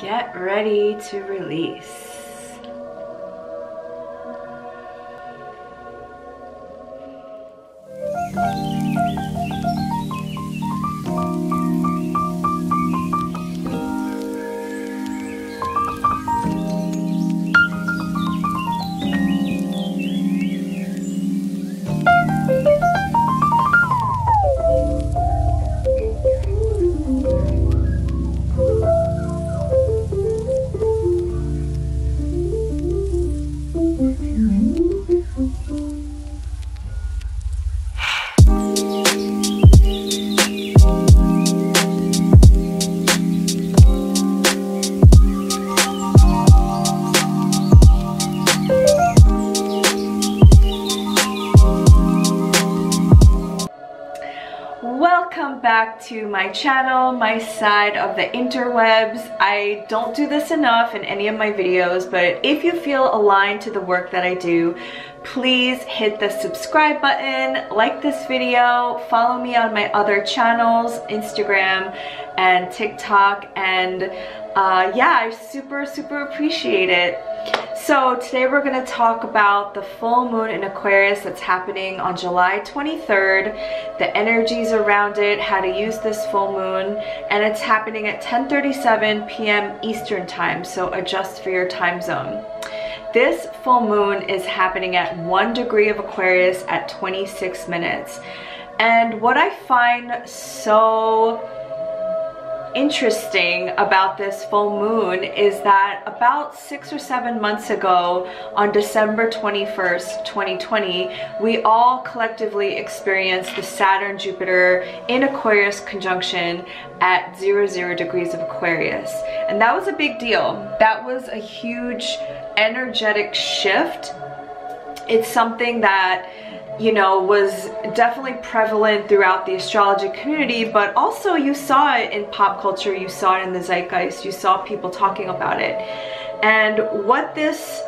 Get ready to release. Welcome back to my channel, my side of the interwebs. I don't do this enough in any of my videos, but if you feel aligned to the work that I do, please hit the subscribe button, like this video, follow me on my other channels, Instagram and TikTok, and yeah, I super appreciate it. So today we're going to talk about the full moon in Aquarius that's happening on July 23rd, the energies around it, how to use this full moon, and it's happening at 10:37 p.m. Eastern time, so adjust for your time zone. This full moon is happening at 1 degree of Aquarius at 26 minutes. And what I find so interesting about this full moon is that about 6 or 7 months ago, on December 21st, 2020, we all collectively experienced the Saturn-Jupiter in Aquarius conjunction at 00 degrees of Aquarius. And that was a big deal. That was a huge energetic shift. It's something that, you know, was definitely prevalent throughout the astrology community, but also you saw it in pop culture, you saw it in the zeitgeist, you saw people talking about it. And what this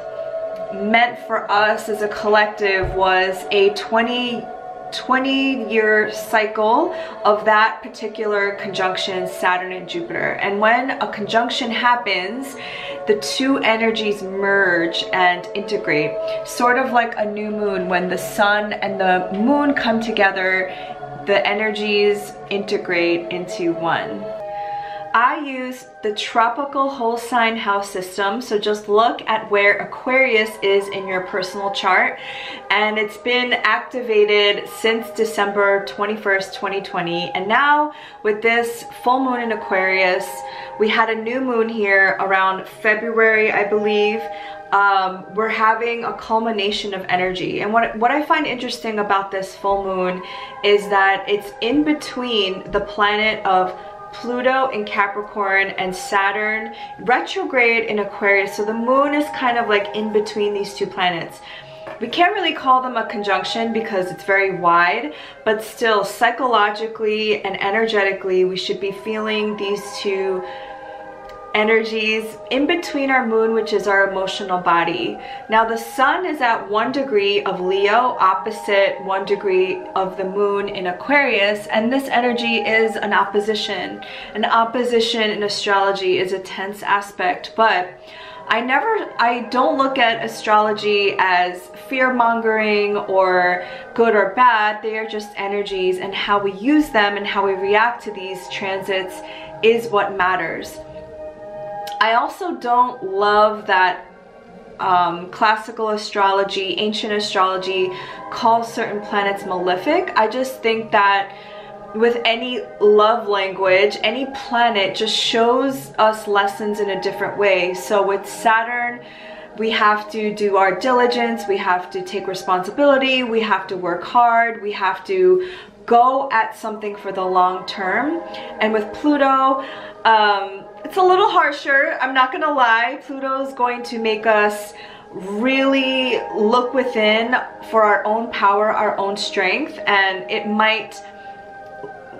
meant for us as a collective was a 20-year cycle of that particular conjunction, Saturn and Jupiter. And when a conjunction happens, the two energies merge and integrate, sort of like a new moon. When the sun and the moon come together, the energies integrate into one. I use the tropical whole sign house system, so just look at where Aquarius is in your personal chart, and it's been activated since December 21st, 2020. And now with this full moon in Aquarius, we had a new moon here around February, I believe. We're having a culmination of energy, and what I find interesting about this full moon is that it's in between the planet of Pluto in Capricorn and Saturn retrograde in Aquarius. So the moon is kind of like in between these two planets. We can't really call them a conjunction because it's very wide, but still psychologically and energetically we should be feeling these two energies in between our moon, which is our emotional body. Now the sun is at 1 degree of Leo, opposite 1 degree of the moon in Aquarius, and this energy is an opposition. An opposition in astrology is a tense aspect, but I don't look at astrology as fear-mongering or good or bad. They are just energies, and how we use them and how we react to these transits is what matters. I also don't love that classical astrology, ancient astrology calls certain planets malefic. I just think that with any love language, any planet just shows us lessons in a different way. So with Saturn, we have to do our diligence, we have to take responsibility, we have to work hard, we have to go at something for the long term. And with Pluto, it's a little harsher, I'm not gonna lie. Pluto's going to make us really look within for our own power, our own strength, and it might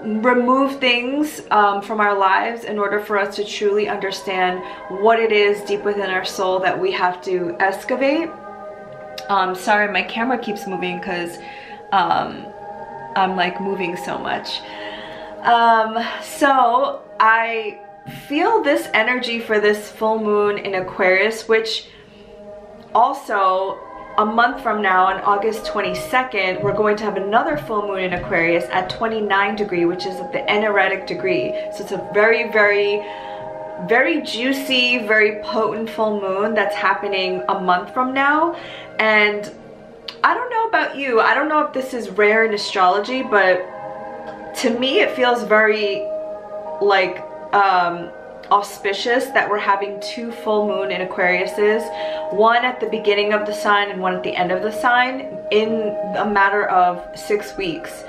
remove things from our lives in order for us to truly understand what it is deep within our soul that we have to excavate. Sorry, my camera keeps moving because I'm like moving so much. So I feel this energy for this full moon in Aquarius, which also a month from now on August 22nd, we're going to have another full moon in Aquarius at 29 degree, which is at the energetic degree. So it's a very, very, very juicy, very potent full moon that's happening a month from now. And I don't know about you, I don't know if this is rare in astrology, but to me it feels very like auspicious that we're having two full moon in Aquariuses, one at the beginning of the sign and one at the end of the sign, in a matter of 6 weeks.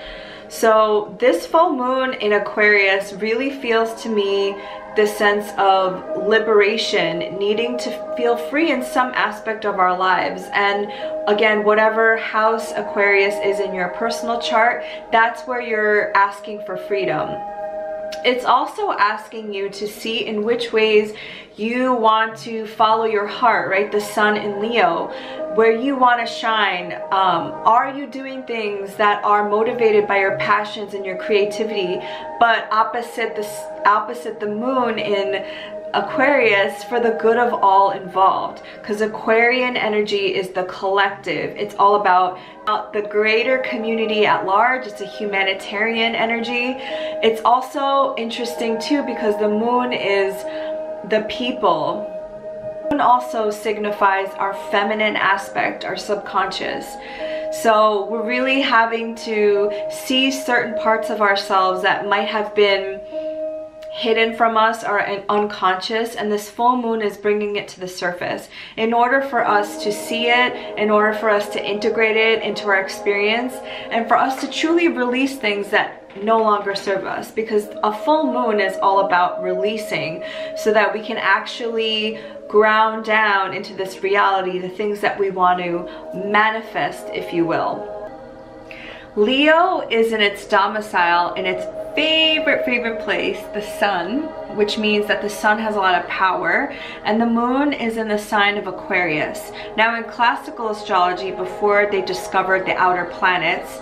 So this full moon in Aquarius really feels to me the sense of liberation, needing to feel free in some aspect of our lives. And again, whatever house Aquarius is in your personal chart, that's where you're asking for freedom. It's also asking you to see in which ways you want to follow your heart, right? The sun in Leo, where you want to shine. Are you doing things that are motivated by your passions and your creativity, but opposite the moon in Aquarius for the good of all involved? Because Aquarian energy is the collective. It's all about the greater community at large. It's a humanitarian energy. It's also interesting too because the moon is the people. The moon also signifies our feminine aspect, our subconscious. So we're really having to see certain parts of ourselves that might have been hidden from us or unconscious, and this full moon is bringing it to the surface in order for us to see it, in order for us to integrate it into our experience, and for us to truly release things that no longer serve us, because a full moon is all about releasing so that we can actually ground down into this reality, the things that we want to manifest, if you will. Leo is in its domicile, in its favorite place, the sun, which means that the sun has a lot of power, and the moon is in the sign of Aquarius. Now in classical astrology, before they discovered the outer planets,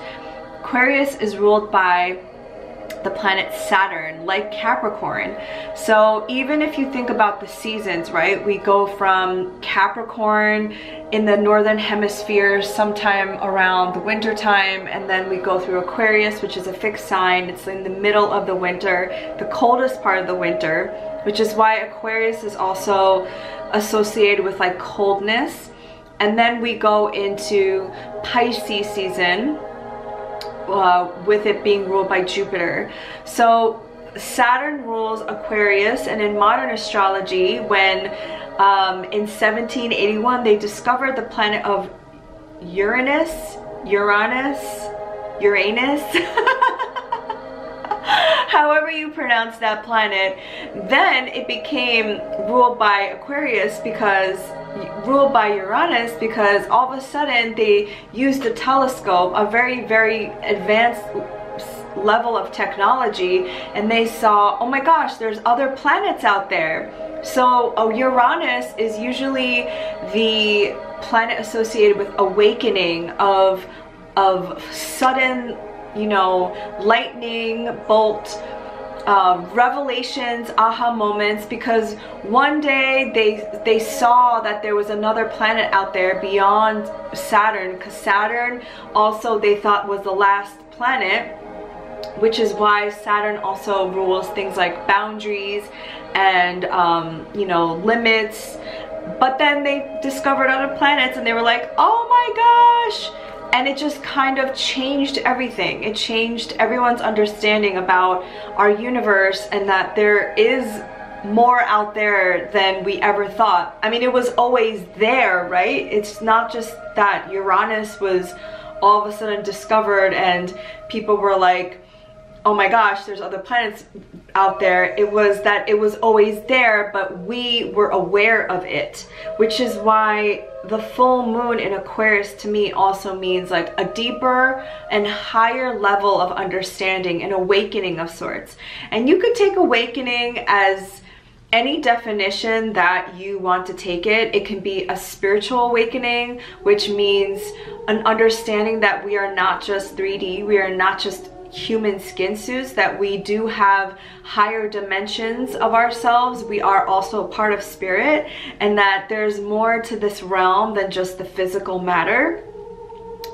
Aquarius is ruled by the planet Saturn, like Capricorn. So even if you think about the seasons, right, we go from Capricorn in the northern hemisphere sometime around the winter time, and then we go through Aquarius, which is a fixed sign. It's in the middle of the winter, the coldest part of the winter, which is why Aquarius is also associated with like coldness. And then we go into Pisces season, with it being ruled by Jupiter. So Saturn rules Aquarius, and in modern astrology, when in 1781 they discovered the planet of Uranus, however you pronounce that planet, then it became ruled by Uranus because all of a sudden they used a telescope, a very, very advanced level of technology, and they saw, oh my gosh, there's other planets out there. So Uranus is usually the planet associated with awakening, of sudden, you know, lightning bolt, revelations, aha moments, because one day they saw that there was another planet out there beyond Saturn, because Saturn also they thought was the last planet, which is why Saturn also rules things like boundaries and you know, limits. But then they discovered other planets and they were like, oh my gosh, and it just kind of changed everything. It changed everyone's understanding about our universe, and that there is more out there than we ever thought. I mean, it was always there, right? It's not just that Uranus was all of a sudden discovered and people were like, oh my gosh, there's other planets out there. It was that it was always there, but we were aware of it, which is why the full moon in Aquarius to me also means like a deeper and higher level of understanding, an awakening of sorts. And you could take awakening as any definition that you want to take it. It can be a spiritual awakening, which means an understanding that we are not just 3D, we are not just human skin suits, that we do have higher dimensions of ourselves. We are also a part of spirit, and that there's more to this realm than just the physical matter.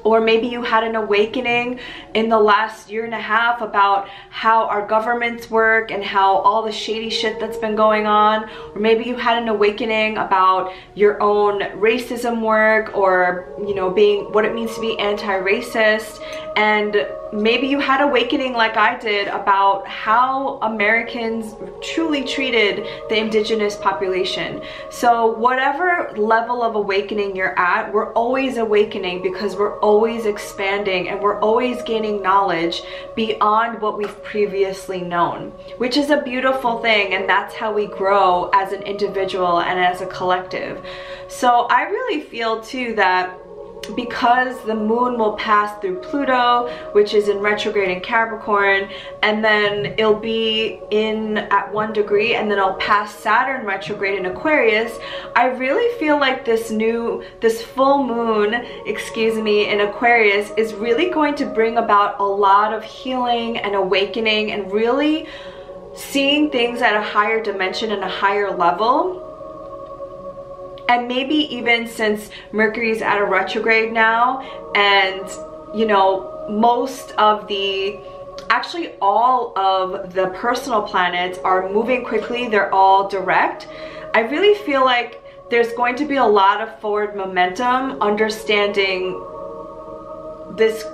Or maybe you had an awakening in the last year and a half about how our governments work and how all the shady shit that's been going on. Or maybe you had an awakening about your own racism work, or, you know, being what it means to be anti-racist. And maybe you had awakening like I did about how Americans truly treated the indigenous population. So whatever level of awakening you're at, we're always awakening, because we're always expanding and we're always gaining knowledge beyond what we've previously known, which is a beautiful thing. And that's how we grow as an individual and as a collective. So I really feel too that because the moon will pass through Pluto, which is in retrograde in Capricorn, and then it'll be in at 1 degree, and then it'll pass Saturn retrograde in Aquarius, I really feel like this full moon, in Aquarius is really going to bring about a lot of healing and awakening, and really seeing things at a higher dimension and a higher level. And maybe even since Mercury's at a retrograde now, and, you know, most of the, actually all of the personal planets are moving quickly, they're all direct, I really feel like there's going to be a lot of forward momentum, understanding this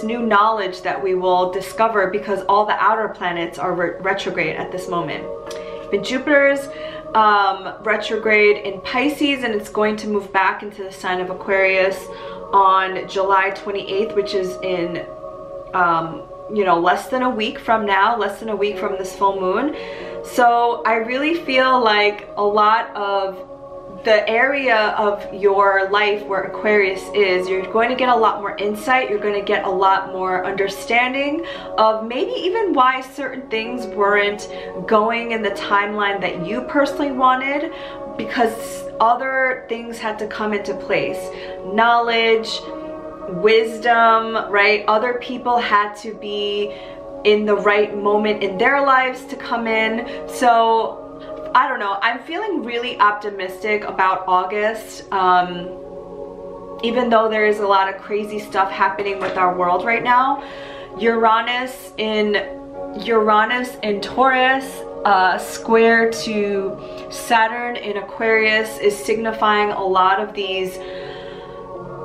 new knowledge that we will discover, because all the outer planets are retrograde at this moment. But Jupiter's retrograde in Pisces, and it's going to move back into the sign of Aquarius on July 28th, which is in you know, less than a week from now, less than a week from this full moon. So I really feel like a lot of the area of your life where Aquarius is, you're going to get a lot more insight, you're going to get a lot more understanding of maybe even why certain things weren't going in the timeline that you personally wanted, because other things had to come into place. Knowledge, wisdom, right? Other people had to be in the right moment in their lives to come in. So I don't know, I'm feeling really optimistic about August, even though there is a lot of crazy stuff happening with our world right now. Uranus in Taurus, square to Saturn in Aquarius, is signifying a lot of these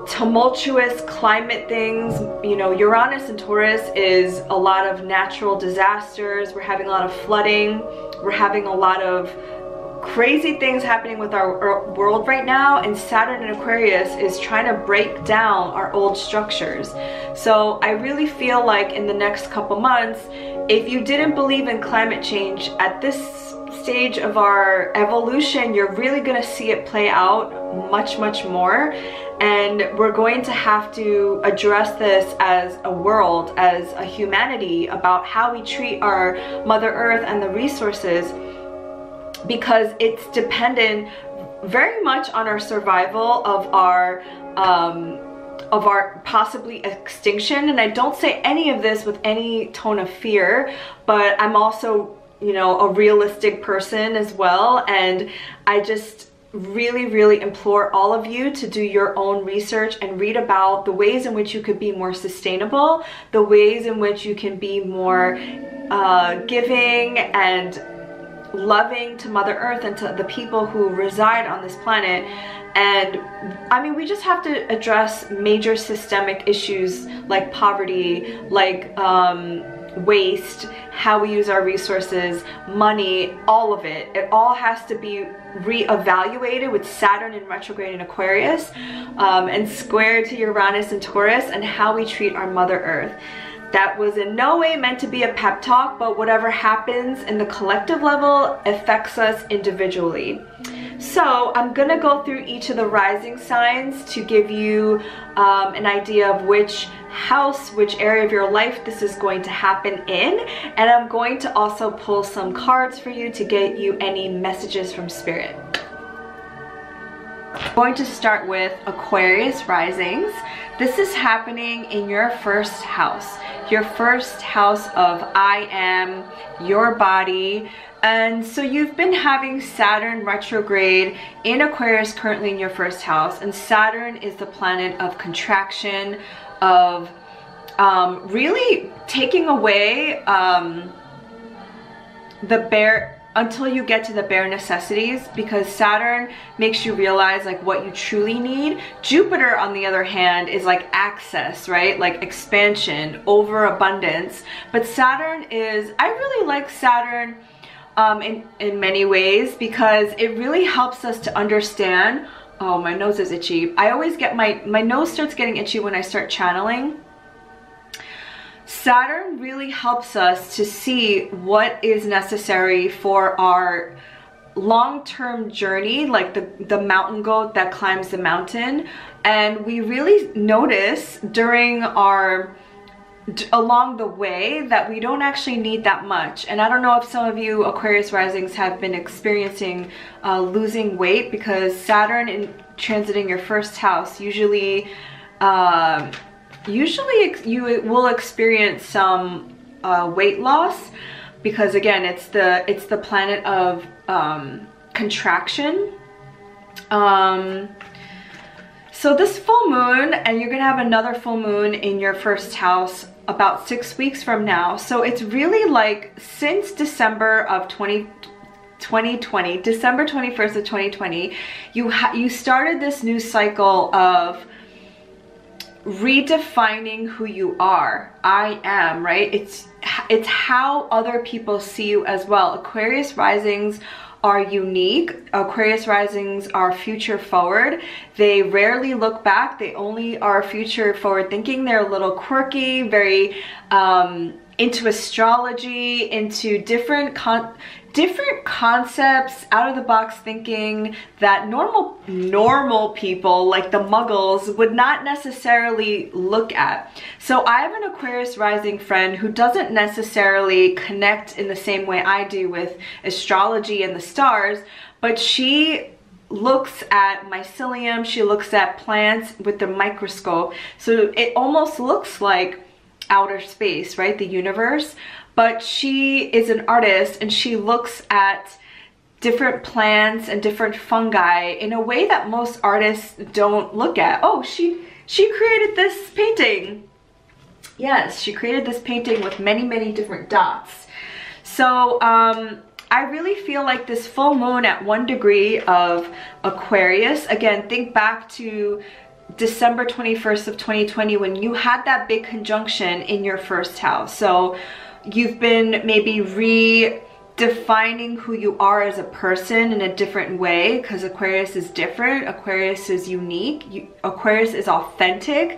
tumultuous climate things. You know, Uranus and Taurus is a lot of natural disasters. We're having a lot of flooding. We're having a lot of crazy things happening with our world right now, and Saturn in Aquarius is trying to break down our old structures. So I really feel like in the next couple months, if you didn't believe in climate change at this stage of our evolution, you're really going to see it play out much more, and we're going to have to address this as a world, as a humanity, about how we treat our Mother Earth and the resources, because it's dependent very much on our survival of our possibly extinction. And I don't say any of this with any tone of fear, but I'm also, you know, a realistic person as well, and I just really implore all of you to do your own research and read about the ways in which you could be more sustainable, the ways in which you can be more giving and loving to Mother Earth and to the people who reside on this planet. And I mean, we just have to address major systemic issues like poverty, like waste, how we use our resources, money, all of it. It all has to be re-evaluated with Saturn in retrograde in Aquarius, and square to Uranus and Taurus, and how we treat our Mother Earth. That was in no way meant to be a pep talk, but whatever happens in the collective level affects us individually. So I'm gonna go through each of the rising signs to give you an idea of which house, which area of your life this is going to happen in, and I'm going to also pull some cards for you to get you any messages from Spirit. I'm going to start with Aquarius risings. This is happening in your first house. your first house of I am, your body. And so you've been having Saturn retrograde in Aquarius currently in your first house, and Saturn is the planet of contraction, of really taking away the bare, until you get to the bare necessities, because Saturn makes you realize like what you truly need. Jupiter, on the other hand, is like access, right? Like expansion, overabundance. But Saturn is, I really like Saturn in many ways, because it really helps us to understand. Oh, my nose is itchy. I always get my nose starts getting itchy when I start channeling. Saturn really helps us to see what is necessary for our long-term journey, like the mountain goat that climbs the mountain. And we really notice along the way that we don't actually need that much. And I don't know if some of you Aquarius risings have been experiencing losing weight, because Saturn in transiting your first house usually you will experience some weight loss, because again it's the planet of contraction. So this full moon, and you're gonna have another full moon in your first house about 6 weeks from now. So it's really like since December of 2020, December 21st of 2020, you started this new cycle of redefining who you are. I am, right? It's how other people see you as well. Aquarius risings are unique. Aquarius risings are future forward. They rarely look back. They only are future forward thinking. They're a little quirky, very into astrology, into different concepts, out of the box thinking that normal people like the muggles would not necessarily look at. So I have an Aquarius rising friend who doesn't necessarily connect in the same way I do with astrology and the stars, but she looks at mycelium, she looks at plants with the microscope. So it almost looks like outer space, right? The universe. But she is an artist, and she looks at different plants and different fungi in a way that most artists don't look at. Oh, she created this painting. Yes, she created this painting with many different dots. So I really feel like this full moon at 1 degree of Aquarius, again, think back to December 21st of 2020 when you had that big conjunction in your first house. So you've been maybe redefining who you are as a person in a different way, because Aquarius is different. Aquarius is unique. Aquarius is authentic.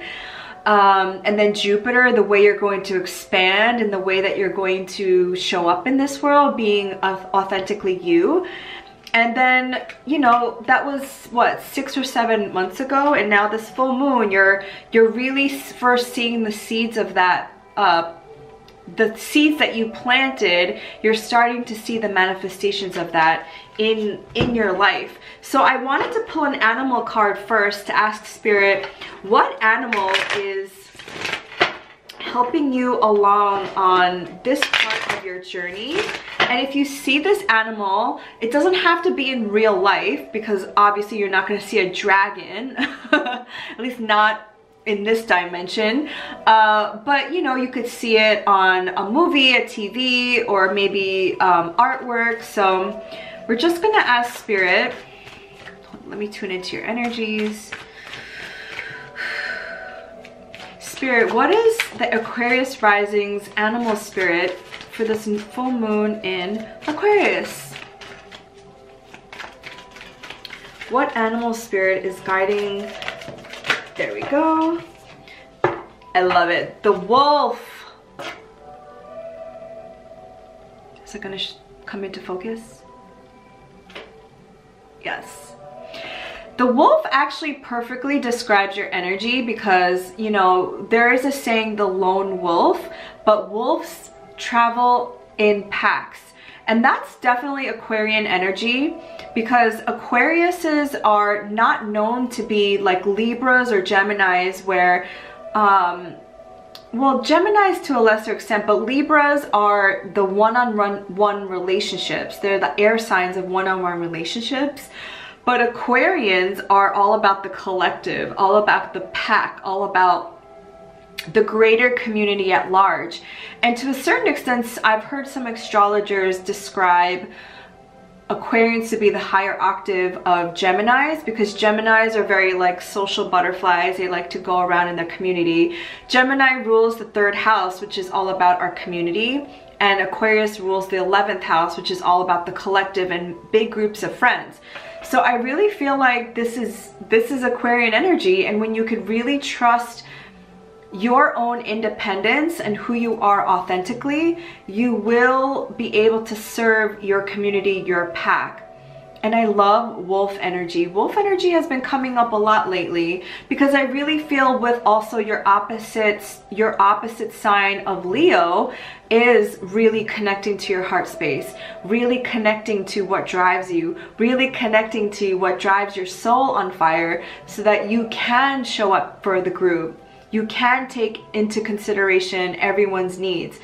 And then Jupiter, the way you're going to expand and the way that you're going to show up in this world, being authentically you. And then, you know, that was what, 6 or 7 months ago, and now this full moon, you're really first seeing the seeds of that, the seeds that you planted. You're starting to see the manifestations of that in your life. So I wanted to pull an animal card first to ask Spirit, what animal is helping you along on this part of your journey? And if you see this animal, it doesn't have to be in real life, because obviously you're not going to see a dragon, at least not in this dimension. But you know, you could see it on a movie, a TV, or maybe artwork. So we're just going to ask Spirit. Let me tune into your energies. Spirit, what is the Aquarius rising's animal spirit for this full moon in Aquarius? What animal spirit is guiding? There we go. I love it. The wolf. Is it gonna come into focus? Yes. The wolf actually perfectly describes your energy, because, you know, there is a saying, the lone wolf, but wolves travel in packs. And that's definitely Aquarian energy, because Aquariuses are not known to be like Libras or Geminis, where well, Geminis to a lesser extent, but Libras are the one-on-one relationships. They're the air signs of one-on-one relationships. But Aquarians are all about the collective, all about the pack, all about the greater community at large. And to a certain extent, I've heard some astrologers describe Aquarians to be the higher octave of Geminis, because Geminis are very like social butterflies. They like to go around in their community. Gemini rules the 3rd house, which is all about our community. And Aquarius rules the 11th house, which is all about the collective and big groups of friends. So I really feel like this is Aquarian energy, and when you could really trust your own independence and who you are authentically, you will be able to serve your community, your pack. And I love wolf energy. Wolf energy has been coming up a lot lately because I really feel with also your opposite sign of Leo is really connecting to your heart space, really connecting to what drives you, really connecting to what drives your soul on fire so that you can show up for the group. You can take into consideration everyone's needs.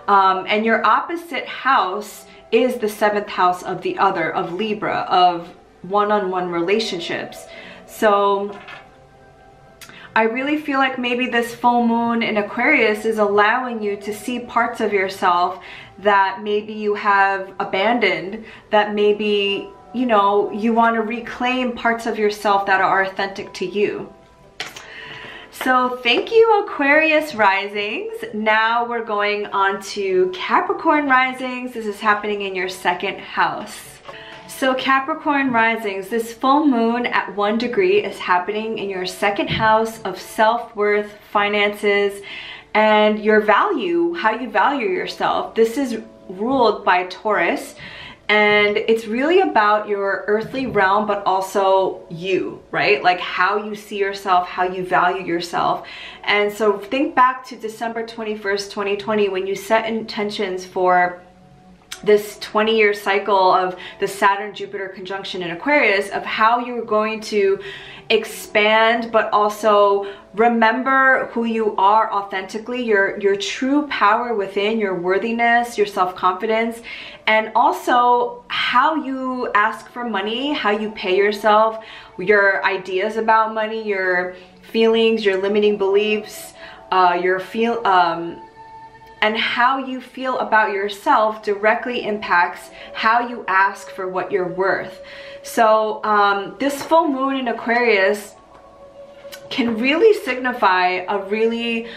And your opposite house is the 7th house of the other, of Libra, of one-on-one relationships. So I really feel like maybe this full moon in Aquarius is allowing you to see parts of yourself that maybe you have abandoned, that maybe, you know, you want to reclaim parts of yourself that are authentic to you. So thank you, Aquarius risings. Now we're going on to Capricorn risings. This is happening in your 2nd house. So Capricorn risings, this full moon at 1 degree is happening in your 2nd house of self-worth, finances, and your value, how you value yourself. This is ruled by Taurus. And it's really about your earthly realm, but also you, right? Like how you see yourself, how you value yourself. And so think back to December 21st, 2020, when you set intentions for this 20-year cycle of the Saturn-Jupiter conjunction in Aquarius, of how you're going to expand, but also remember who you are authentically, your true power within, your worthiness, your self-confidence, and also how you ask for money, how you pay yourself, your ideas about money, your feelings, your limiting beliefs, and how you feel about yourself directly impacts how you ask for what you're worth. So this full moon in Aquarius can really signify a really,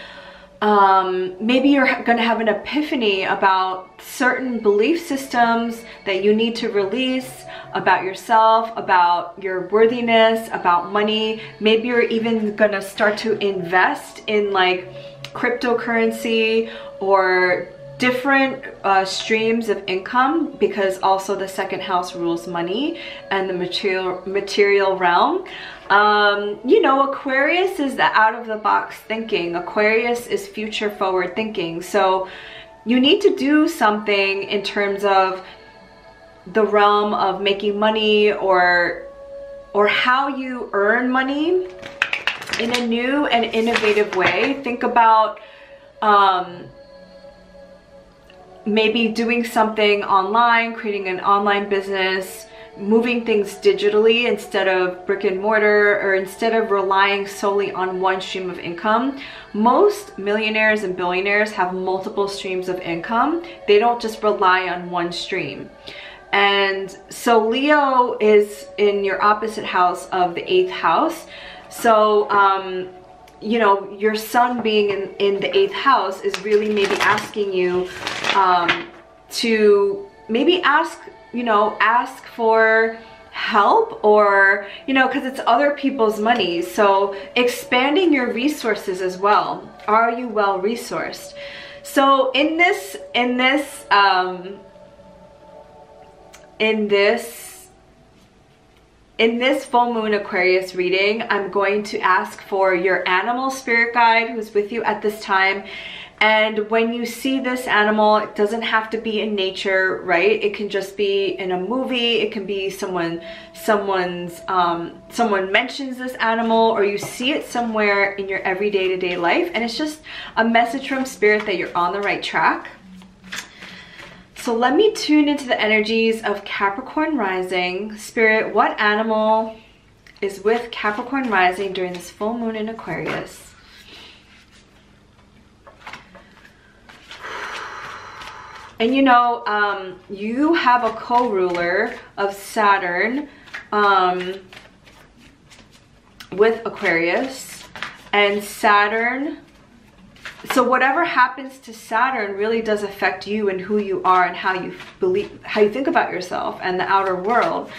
maybe you're gonna have an epiphany about certain belief systems that you need to release about yourself, about your worthiness, about money. Maybe you're even gonna start to invest in like cryptocurrency or different streams of income, because also the 2nd house rules money and the material realm. You know, Aquarius is the out-of-the-box thinking. Aquarius is future forward thinking. So you need to do something in terms of the realm of making money or how you earn money in a new and innovative way. Think about maybe doing something online, creating an online business, moving things digitally instead of brick and mortar, or instead of relying solely on one stream of income. Most millionaires and billionaires have multiple streams of income. They don't just rely on one stream. And so Leo is in your opposite house of the 8th house. So you know, your sun being in the 8th house is really maybe asking you to maybe ask for help, or, you know, because it's other people's money. So expanding your resources as well. Are you well resourced? So in this full moon Aquarius reading, I'm going to ask for your animal spirit guide who's with you at this time, And when you see this animal, it doesn't have to be in nature, right? It can just be in a movie. It can be someone mentions this animal, or you see it somewhere in your everyday to day life, and it's just a message from spirit that you're on the right track. So let me tune into the energies of Capricorn rising. Spirit, what animal is with Capricorn rising during this full moon in Aquarius? And you know, you have a co-ruler of Saturn with Aquarius, and Saturn, so whatever happens to Saturn really does affect you and who you are and how you think about yourself and the outer world,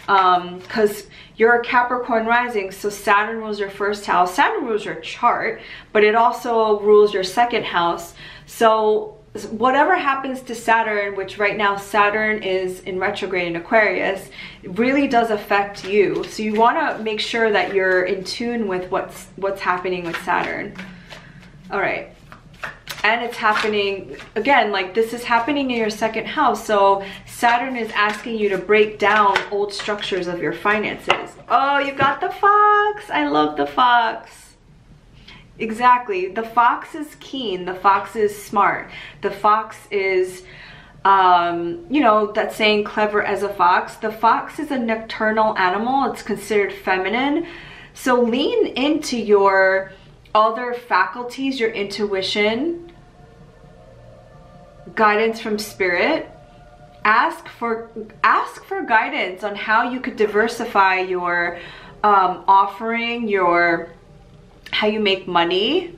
because you're a Capricorn rising, so Saturn rules your first house. Saturn rules your chart, but it also rules your second house. So whatever happens to Saturn, which right now Saturn is in retrograde in Aquarius, it really does affect you. So you want to make sure that you're in tune with what's happening with Saturn. All right. And it's happening, again, like this is happening in your second house. So Saturn is asking you to break down old structures of your finances. Oh, you got the fox. I love the fox. Exactly. The fox is keen. The fox is smart. The fox is, you know, that saying, clever as a fox. The fox is a nocturnal animal. It's considered feminine. So lean into your other faculties, your intuition, guidance from spirit. Ask for guidance on how you could diversify your offering, how you make money,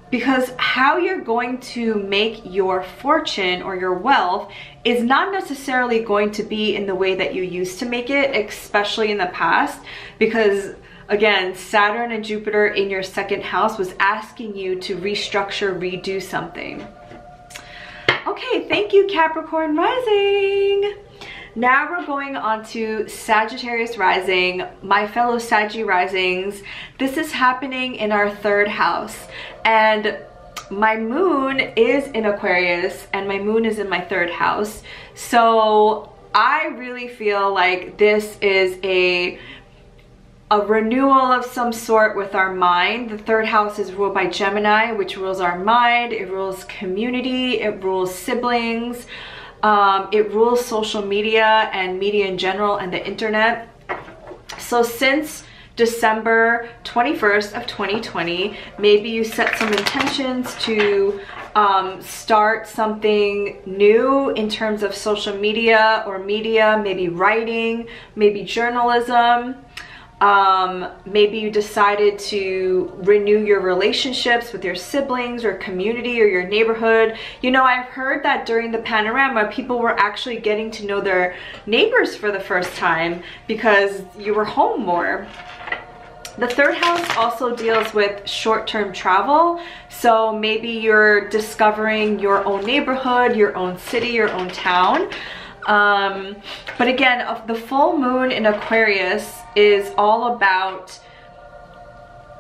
because how you're going to make your fortune or your wealth is not necessarily going to be in the way that you used to make it, especially in the past, because again, Saturn and Jupiter in your second house was asking you to restructure, redo something. Okay, thank you, Capricorn rising. Now we're going on to Sagittarius rising, my fellow Saggy risings. This is happening in our third house, and my moon is in Aquarius and my moon is in my third house. So I really feel like this is a renewal of some sort with our mind. The third house is ruled by Gemini, which rules our mind. It rules community, it rules siblings. It rules social media and media in general and the internet. So since December 21st of 2020, maybe you set some intentions to start something new in terms of social media or media, maybe writing, maybe journalism. Maybe you decided to renew your relationships with your siblings or community or your neighborhood. You know, I've heard that during the panorama, people were actually getting to know their neighbors for the first time because you were home more. The third house also deals with short-term travel. So maybe you're discovering your own neighborhood, your own city, your own town. But again, the full moon in Aquarius is all about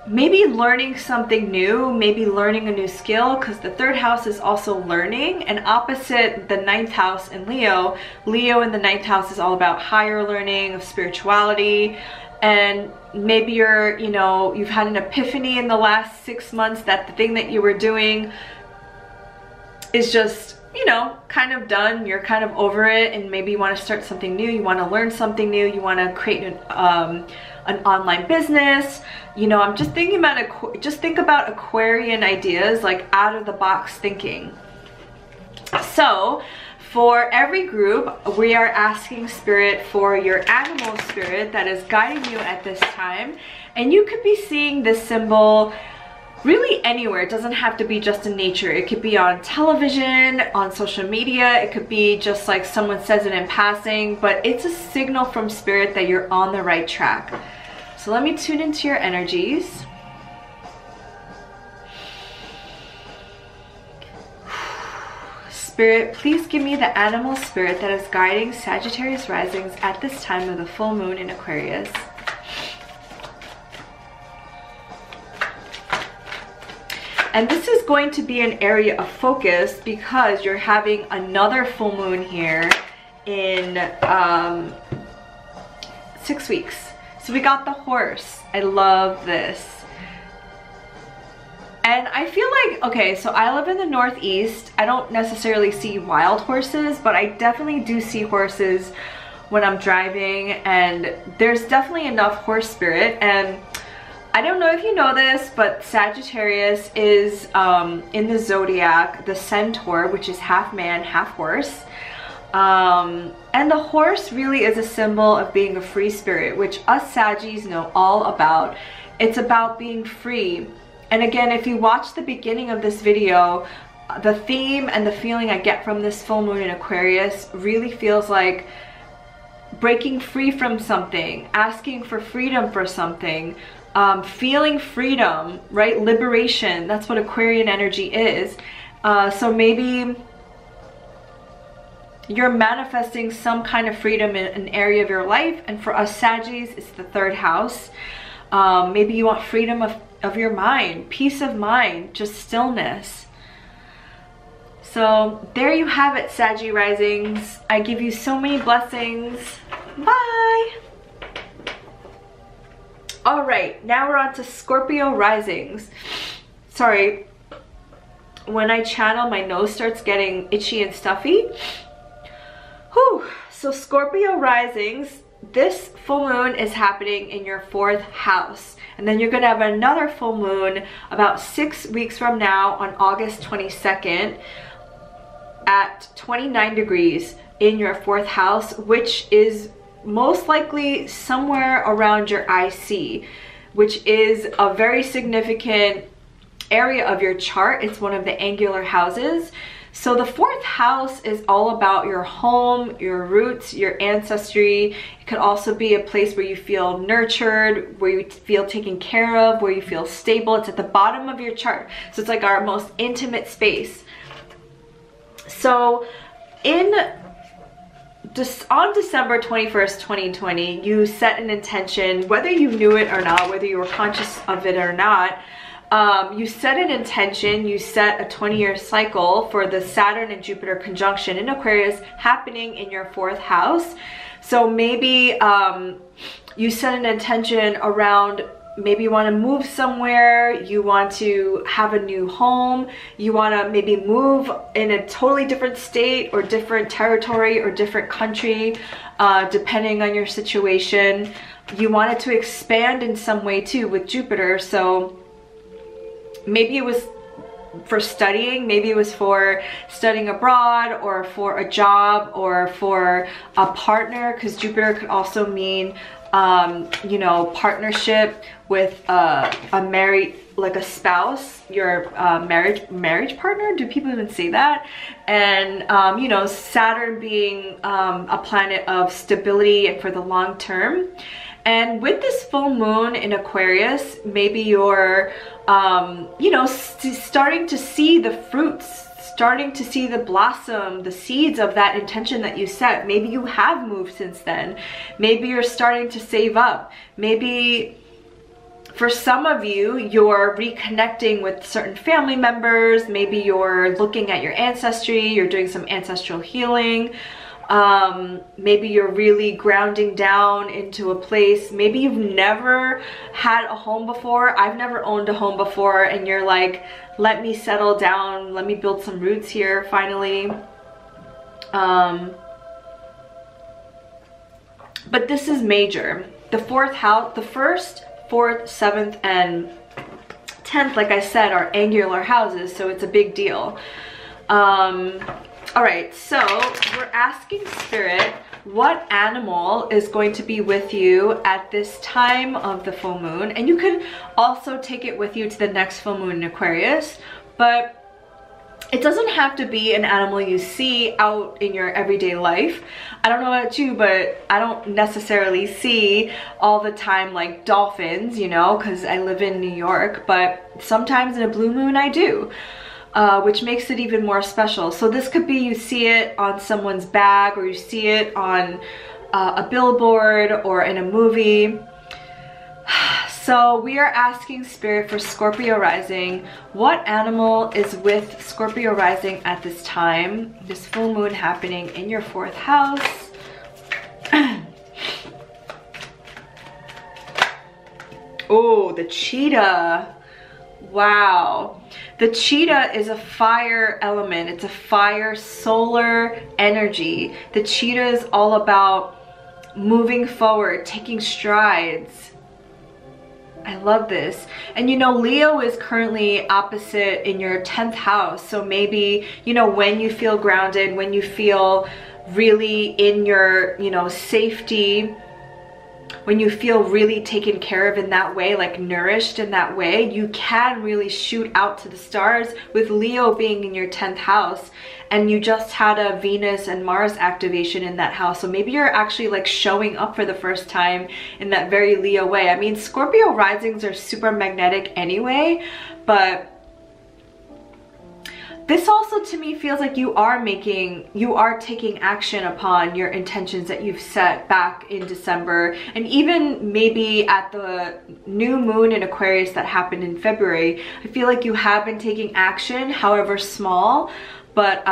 maybe learning something new, maybe learning a new skill, because the third house is also learning, and opposite the ninth house in Leo in the ninth house is all about higher learning of spirituality. And maybe you've had an epiphany in the last 6 months that the thing that you were doing is just, kind of done. You're kind of over it, and maybe you want to start something new. You want to learn something new. You want to create an online business. I'm just thinking about think about Aquarian ideas, like out of the box thinking. So for every group, we are asking spirit for your animal spirit that is guiding you at this time, and you could be seeing this symbol really anywhere. It doesn't have to be just in nature. It could be on television, on social media. It could be just like someone says it in passing, but it's a signal from spirit that you're on the right track. So let me tune into your energies. Spirit, please give me the animal spirit that is guiding Sagittarius risings at this time of the full moon in Aquarius. And this is going to be an area of focus because you're having another full moon here in 6 weeks. So we got the horse. I love this. And I feel like, okay, so I live in the Northeast. I don't necessarily see wild horses, but I definitely do see horses when I'm driving, and there's definitely enough horse spirit. And I don't know if you know this, but Sagittarius is in the zodiac the centaur, which is half man, half horse. And the horse really is a symbol of being a free spirit, which us Saggies know all about. It's about being free. And again, if you watch the beginning of this video, the theme and the feeling I get from this full moon in Aquarius really feels like breaking free from something, asking for freedom for something, feeling freedom, right? Liberation. That's what Aquarian energy is. So maybe you're manifesting some kind of freedom in an area of your life, and for us Saggies, it's the 3rd house. Maybe you want freedom of your mind, peace of mind, just stillness. So there you have it, Saggy risings. I give you so many blessings. Bye. All right, now we're on to Scorpio risings. Sorry, when I channel, my nose starts getting itchy and stuffy. Whew. So Scorpio risings, this full moon is happening in your 4th house. And then you're going to have another full moon about 6 weeks from now on August 22nd at 29 degrees in your 4th house, which is most likely somewhere around your IC, which is a very significant area of your chart. It's one of the angular houses. So the 4th house is all about your home, your roots, your ancestry. It could also be a place where you feel nurtured, where you feel taken care of, where you feel stable. It's at the bottom of your chart. So it's like our most intimate space. So on December 21st, 2020, you set an intention, whether you knew it or not, whether you were conscious of it or not. You set an intention, you set a 20-year cycle for the Saturn and Jupiter conjunction in Aquarius happening in your 4th house. So maybe you set an intention around, maybe you want to move somewhere, you want to have a new home, you want to maybe move in a totally different state or different territory or different country, depending on your situation. You wanted to expand in some way too with Jupiter, so maybe it was for studying, maybe it was for studying abroad or for a job or for a partner, because Jupiter could also mean you know, partnership with a married, like a spouse, your marriage partner. Do people even say that? And you know, Saturn being a planet of stability and for the long term. And with this full moon in Aquarius, maybe you're you know, starting to see the fruits, starting to see the blossom, the seeds of that intention that you set. Maybe you have moved since then. Maybe you're starting to save up. Maybe for some of you, you're reconnecting with certain family members. Maybe you're looking at your ancestry, you're doing some ancestral healing. Maybe you're really grounding down into a place. Maybe you've never had a home before. I've never owned a home before, and you're like, let me settle down, let me build some roots here finally. But this is major. The 4th house, the 1st, 4th, 7th, and 10th, like I said, are angular houses, so it's a big deal. All right, so we're asking Spirit, what animal is going to be with you at this time of the full moon? And you can also take it with you to the next full moon in Aquarius, but it doesn't have to be an animal you see out in your everyday life. I don't know about you, but I don't necessarily see all the time like dolphins, you know, because I live in New York, but sometimes in a blue moon I do. Which makes it even more special. So this could be you see it on someone's bag, or you see it on a billboard or in a movie. So So we are asking Spirit for Scorpio rising. What animal is with Scorpio rising at this time? This full moon happening in your 4th house. Oh, the cheetah. Wow. The cheetah is a fire element. It's a fire solar energy. The cheetah is all about moving forward, taking strides. I love this. And you know, Leo is currently opposite in your 10th house. So maybe, you know, when you feel grounded, when you feel really in your, you know, safety, when you feel really taken care of in that way, like nourished in that way, you can really shoot out to the stars with Leo being in your 10th house. And you just had a Venus and Mars activation in that house. So maybe you're actually like showing up for the first time in that very Leo way. I mean, Scorpio risings are super magnetic anyway, but this also to me feels like you are taking action upon your intentions that you've set back in December, and even maybe at the new moon in Aquarius that happened in February. I feel like you have been taking action, however small, but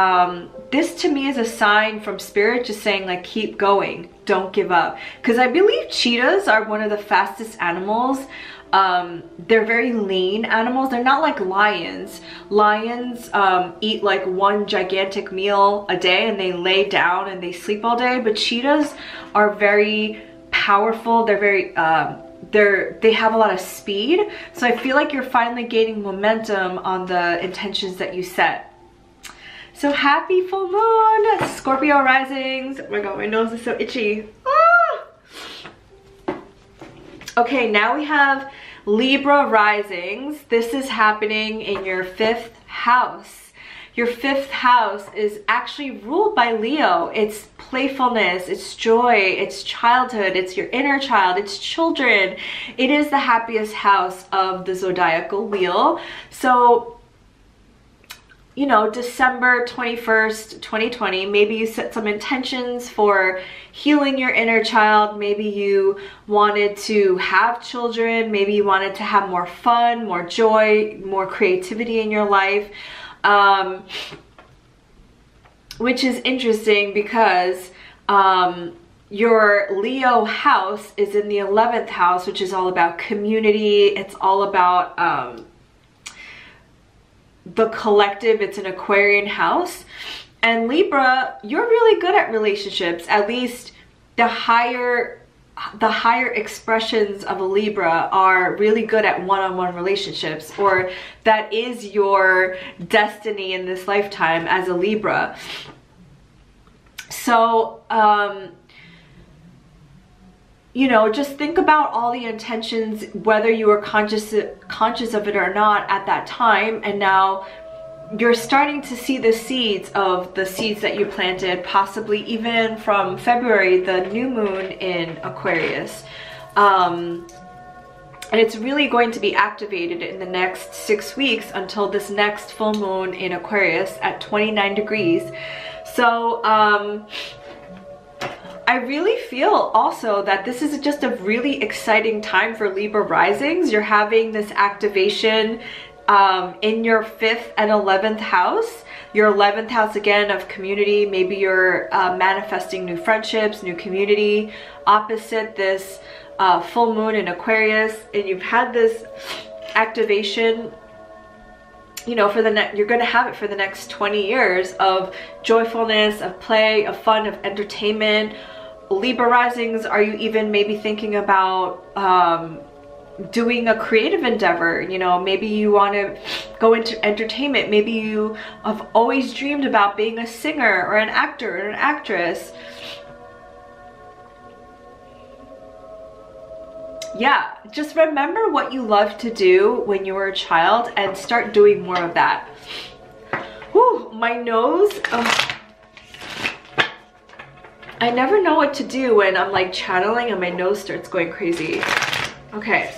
this to me is a sign from Spirit just saying like, keep going, don't give up. Because I believe cheetahs are one of the fastest animals. They're very lean animals. They're not like lions. Lions eat like one gigantic meal a day and they lay down and they sleep all day, but cheetahs are very powerful. They're very they have a lot of speed. So I feel like you're finally gaining momentum on the intentions that you set. So happy full moon, Scorpio risings. Oh my god, my nose is so itchy. Ah! Okay, now we have Libra risings. This is happening in your 5th house. Your 5th house is actually ruled by Leo. It's playfulness, it's joy, it's childhood, it's your inner child, it's children. It is the happiest house of the zodiacal wheel. So, you know, December 21st, 2020, maybe you set some intentions for healing your inner child. Maybe you wanted to have children. Maybe you wanted to have more fun, more joy, more creativity in your life. Which is interesting because your Leo house is in the 11th house, which is all about community. It's all about the collective. It's an Aquarian house. And Libra, you're really good at relationships. At least the higher expressions of a Libra are really good at one-on-one relationships, or that is your destiny in this lifetime as a Libra. So you know, just think about all the intentions, whether you were conscious of it or not at that time, and now you're starting to see the seeds that you planted, possibly even from February, the new moon in Aquarius. And it's really going to be activated in the next 6 weeks until this next full moon in Aquarius at 29 degrees. So I really feel also that this is just a really exciting time for Libra risings. You're having this activation in your 5th and 11th house. Your 11th house again of community. Maybe you're manifesting new friendships, new community, opposite this full moon in Aquarius, and you've had this activation, you know, for the you're going to have it for the next 20 years of joyfulness, of play, of fun, of entertainment. Libra risings, are you even maybe thinking about doing a creative endeavor? You know, maybe you want to go into entertainment. Maybe you have always dreamed about being a singer or an actor or an actress. Yeah, just remember what you loved to do when you were a child and start doing more of that. Whew, my nose. I never know what to do when I'm like channeling and my nose starts going crazy. Okay,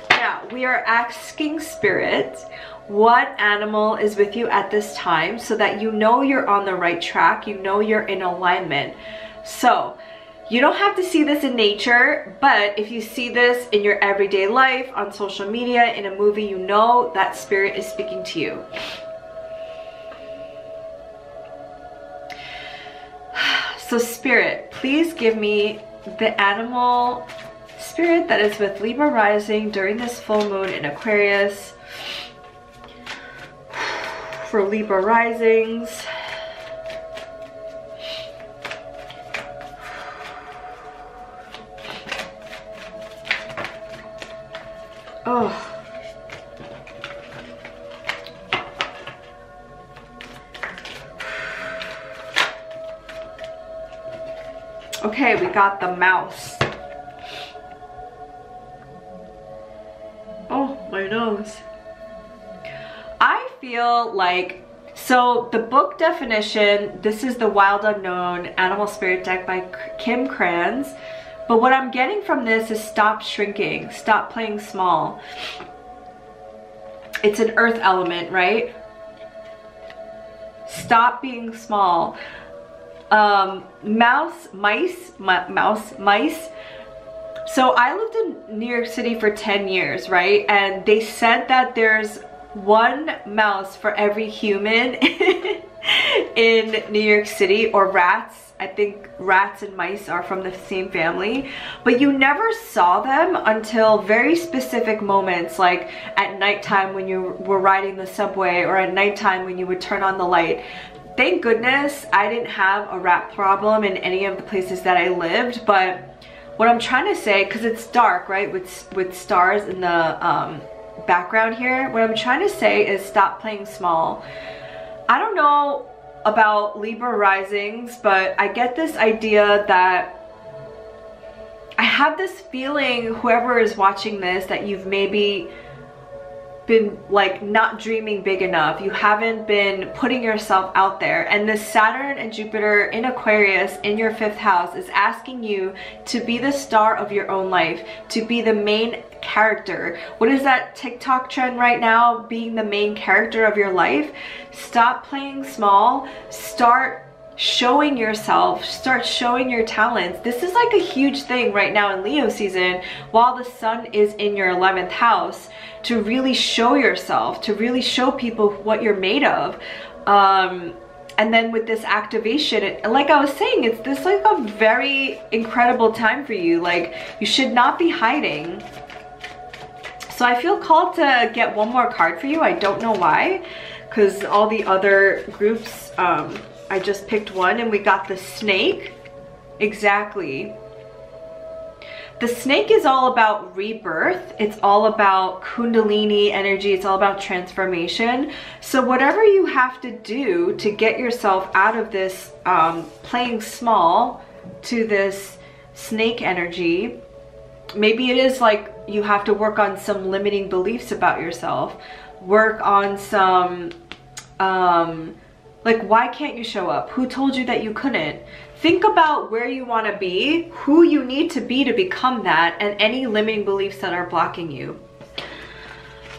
now we are asking Spirit what animal is with you at this time so that you know you're on the right track, you know you're in alignment. So You don't have to see this in nature, but if you see this in your everyday life, on social media, in a movie, you know that spirit is speaking to you. So spirit, please give me the animal spirit that is with Libra rising during this full moon in Aquarius. For Libra risings. Oh. Okay, we got the mouse. Oh, my nose. I feel like, so the book definition, this is the Wild Unknown Animal Spirit deck by Kim Kranz. But what I'm getting from this is stop shrinking, stop playing small. It's an earth element, right? Stop being small. Mice. So I lived in New York City for 10 years, right? And they said that there's one mouse for every human in New York City, or rats. I think rats and mice are from the same family, but you never saw them until very specific moments, like at nighttime when you were riding the subway, or at nighttime when you would turn on the light. Thank goodness I didn't have a rat problem in any of the places that I lived, but what I'm trying to say, because it's dark, right, with stars in the background here, what I'm trying to say is stop playing small. I don't know about Libra risings, but I get this idea that I have this feeling, whoever is watching this, that you've maybe been like not dreaming big enough. You haven't been putting yourself out there, and this Saturn and Jupiter in Aquarius in your 5th house is asking you to be the star of your own life, to be the main character. What is that TikTok trend right now? Being the main character of your life. Stop playing small. Start showing yourself, start showing your talents. This is like a huge thing right now in Leo season, while the sun is in your 11th house, to really show yourself, to really show people what you're made of. And then with this activation, like I was saying, it's this like a very incredible time for you. Like, you should not be hiding. So I feel called to get one more card for you. I don't know why, because all the other groups, I just picked one, and we got the snake. Exactly. The snake is all about rebirth. It's all about Kundalini energy. It's all about transformation. So whatever you have to do to get yourself out of this playing small to this snake energy, maybe it is like you have to work on some limiting beliefs about yourself, work on some like, why can't you show up? Who told you that you couldn't? Think about where you want to be, who you need to be to become that, and any limiting beliefs that are blocking you.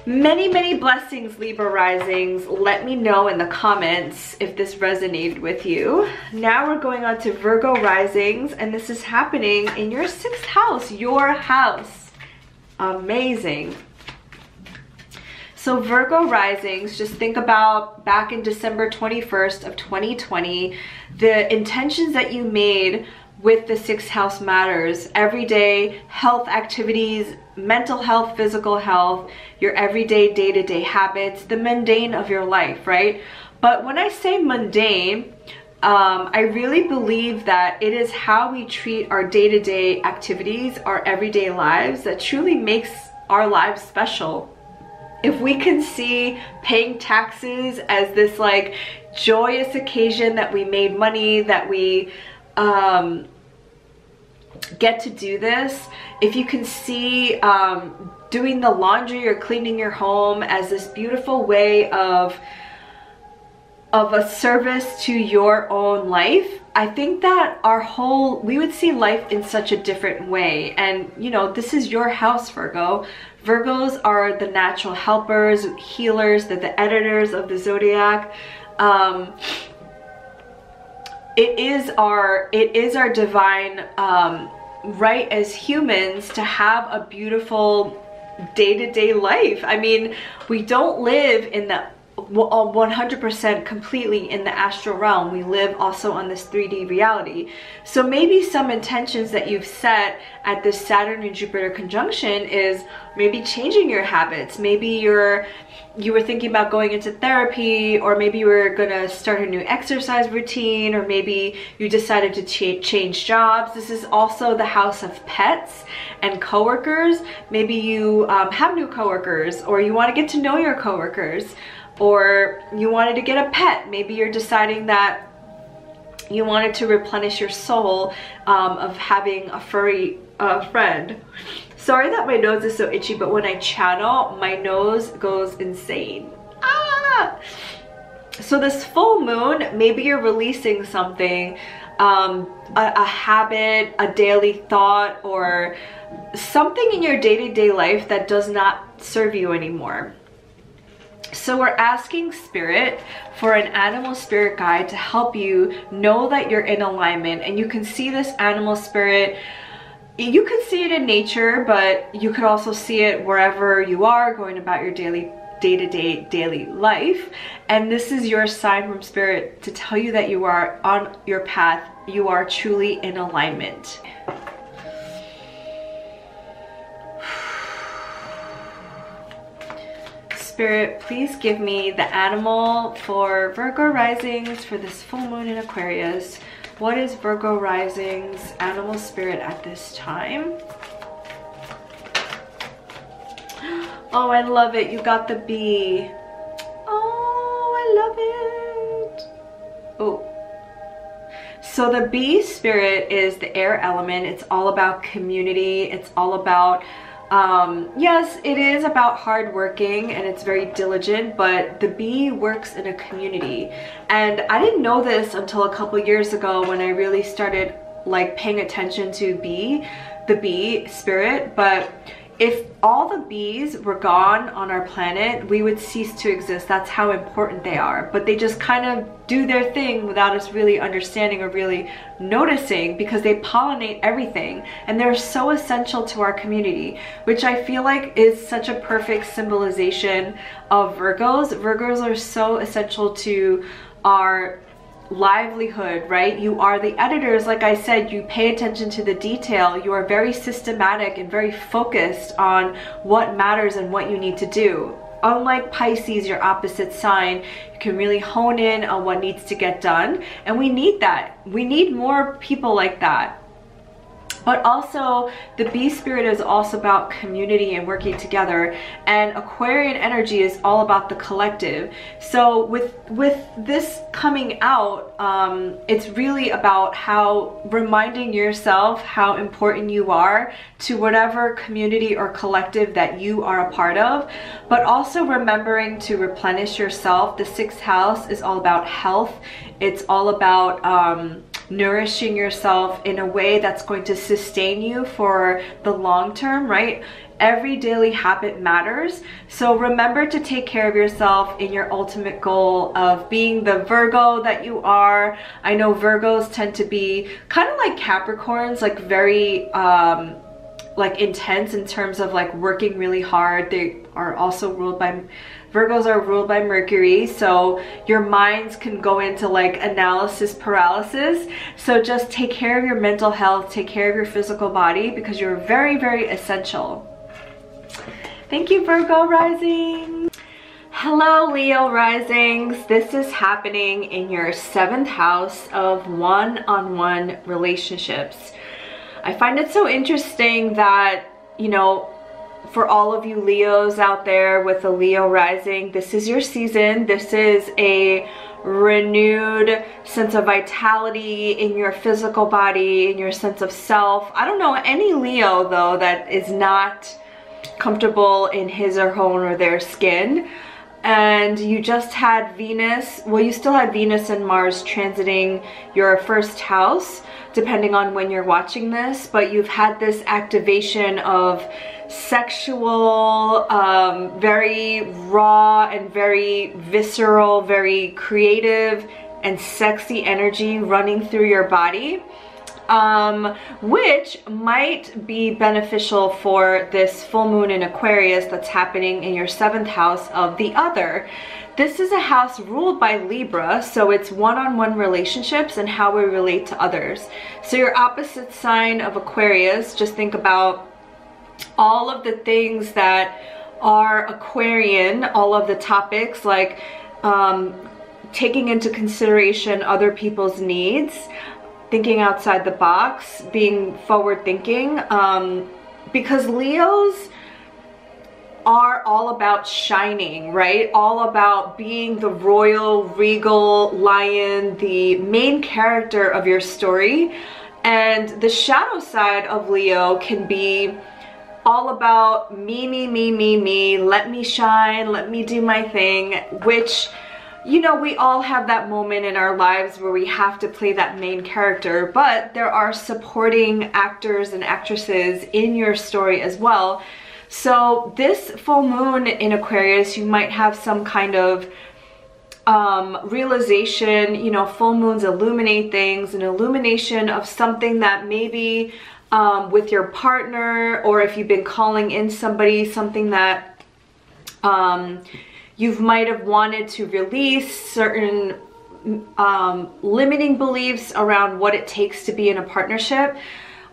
Many, many blessings, Libra risings. Let me know in the comments if this resonated with you. Now we're going on to Virgo risings, and this is happening in your 6th house, your house. Amazing. So Virgo risings, just think about back in December 21st of 2020, the intentions that you made with the 6th house matters. Everyday health activities, mental health, physical health, your everyday day-to-day habits, the mundane of your life, right? But when I say mundane, I really believe that it is how we treat our day-to-day activities, our everyday lives, that truly makes our lives special. If we can see paying taxes as this like joyous occasion that we made money, that we get to do this, if you can see doing the laundry or cleaning your home as this beautiful way of a service to your own life, I think that we would see life in such a different way. And you know, this is your house, Virgo. Virgos are the natural helpers, healers, they're the editors of the zodiac. it is our divine right as humans to have a beautiful day-to-day life. I mean, we don't live in the 100% completely in the astral realm. We live also on this 3D reality. So maybe some intentions that you've set at this Saturn and Jupiter conjunction is maybe changing your habits. Maybe you were thinking about going into therapy, or maybe you were gonna start a new exercise routine, or maybe you decided to change jobs. This is also the house of pets and coworkers. Maybe you have new coworkers, or you want to get to know your coworkers, or you wanted to get a pet. Maybe you're deciding that you wanted to replenish your soul of having a furry friend. Sorry that my nose is so itchy, but when I channel, my nose goes insane. Ah! So this full moon, maybe you're releasing something, a habit, a daily thought, or something in your day-to-day life that does not serve you anymore. So we're asking Spirit for an animal spirit guide to help you know that you're in alignment. And you can see this animal spirit, you could see it in nature, but you could also see it wherever you are going about your day-to-day daily life. And this is your sign from Spirit to tell you that you are on your path. You are truly in alignment. Spirit, please give me the animal for Virgo risings for this full moon in Aquarius. What is Virgo risings animal spirit at this time? Oh, I love it. You got the bee. Oh, I love it. Oh. So the bee spirit is the air element. It's all about community. It's all about yes, it is about hard working and it's very diligent, but the bee works in a community. And I didn't know this until a couple years ago when I really started like paying attention to the bee spirit. But if all the bees were gone on our planet, we would cease to exist. That's how important they are. But they just kind of do their thing without us really understanding or really noticing, because they pollinate everything and they're so essential to our community, which I feel like is such a perfect symbolization of Virgos. Virgos are so essential to our livelihood, right? You are the editors. Like I said, you pay attention to the detail. You are very systematic and very focused on what matters and what you need to do. Unlike Pisces, your opposite sign, you can really hone in on what needs to get done. And we need that. We need more people like that. But also, the bee spirit is also about community and working together. And Aquarian energy is all about the collective. So with this coming out, it's really about how reminding yourself how important you are to whatever community or collective that you are a part of. But also remembering to replenish yourself. The 6th house is all about health. It's all about nourishing yourself in a way that's going to sustain you for the long term, right? Every daily habit matters. So remember to take care of yourself in your ultimate goal of being the Virgo that you are. I know Virgos tend to be kind of like Capricorns, like very like intense in terms of like working really hard. They are also ruled by Virgos are ruled by Mercury, so your minds can go into like analysis paralysis. So just take care of your mental health, take care of your physical body, because you're very, very essential. Thank you, Virgo rising. Hello, Leo risings. This is happening in your 7th house of one-on-one relationships. I find it so interesting that, you know, for all of you Leos out there with a Leo rising, this is your season. This is a renewed sense of vitality in your physical body, in your sense of self. I don't know any Leo though that is not comfortable in his or her or their skin. And you just had Venus, well, you still had Venus and Mars transiting your 1st house, depending on when you're watching this, but you've had this activation of sexual, very raw and very visceral, very creative and sexy energy running through your body, which might be beneficial for this full moon in Aquarius that's happening in your 7th house of the other. This is a house ruled by Libra, so it's one-on-one relationships and how we relate to others. So your opposite sign of Aquarius, just think about all of the things that are Aquarian, all of the topics like taking into consideration other people's needs, thinking outside the box, being forward thinking, because Leos are all about shining, right? All about being the royal, regal lion, the main character of your story. And the shadow side of Leo can be all about me, let me shine, let me do my thing, which, you know, we all have that moment in our lives where we have to play that main character, but there are supporting actors and actresses in your story as well. So this full moon in Aquarius, you might have some kind of realization. You know, full moons illuminate things, an illumination of something that maybe with your partner, or if you've been calling in somebody, something that you might have wanted to release, certain limiting beliefs around what it takes to be in a partnership,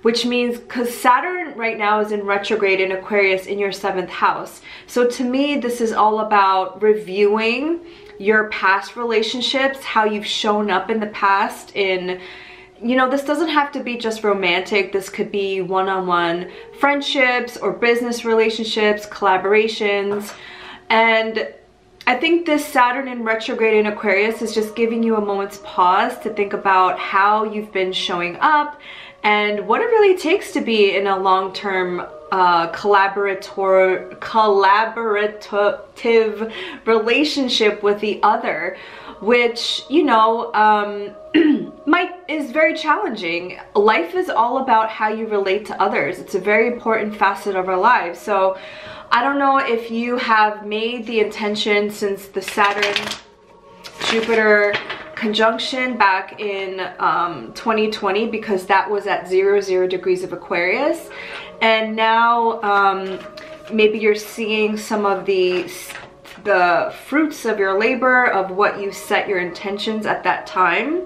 which means, because Saturn right now is in retrograde in Aquarius in your 7th house. So to me, this is all about reviewing your past relationships, how you've shown up in the past in, you know, this doesn't have to be just romantic. This could be one-on-one friendships or business relationships, collaborations. And I think this Saturn in retrograde in Aquarius is just giving you a moment's pause to think about how you've been showing up and what it really takes to be in a long-term collaborative relationship with the other, which, you know, is very challenging. Life is all about how you relate to others. It's a very important facet of our lives. So I don't know if you have made the intention since the Saturn-Jupiter conjunction back in 2020, because that was at 0 degrees of Aquarius, and now maybe you're seeing some of the fruits of your labor, of what you set your intentions at that time.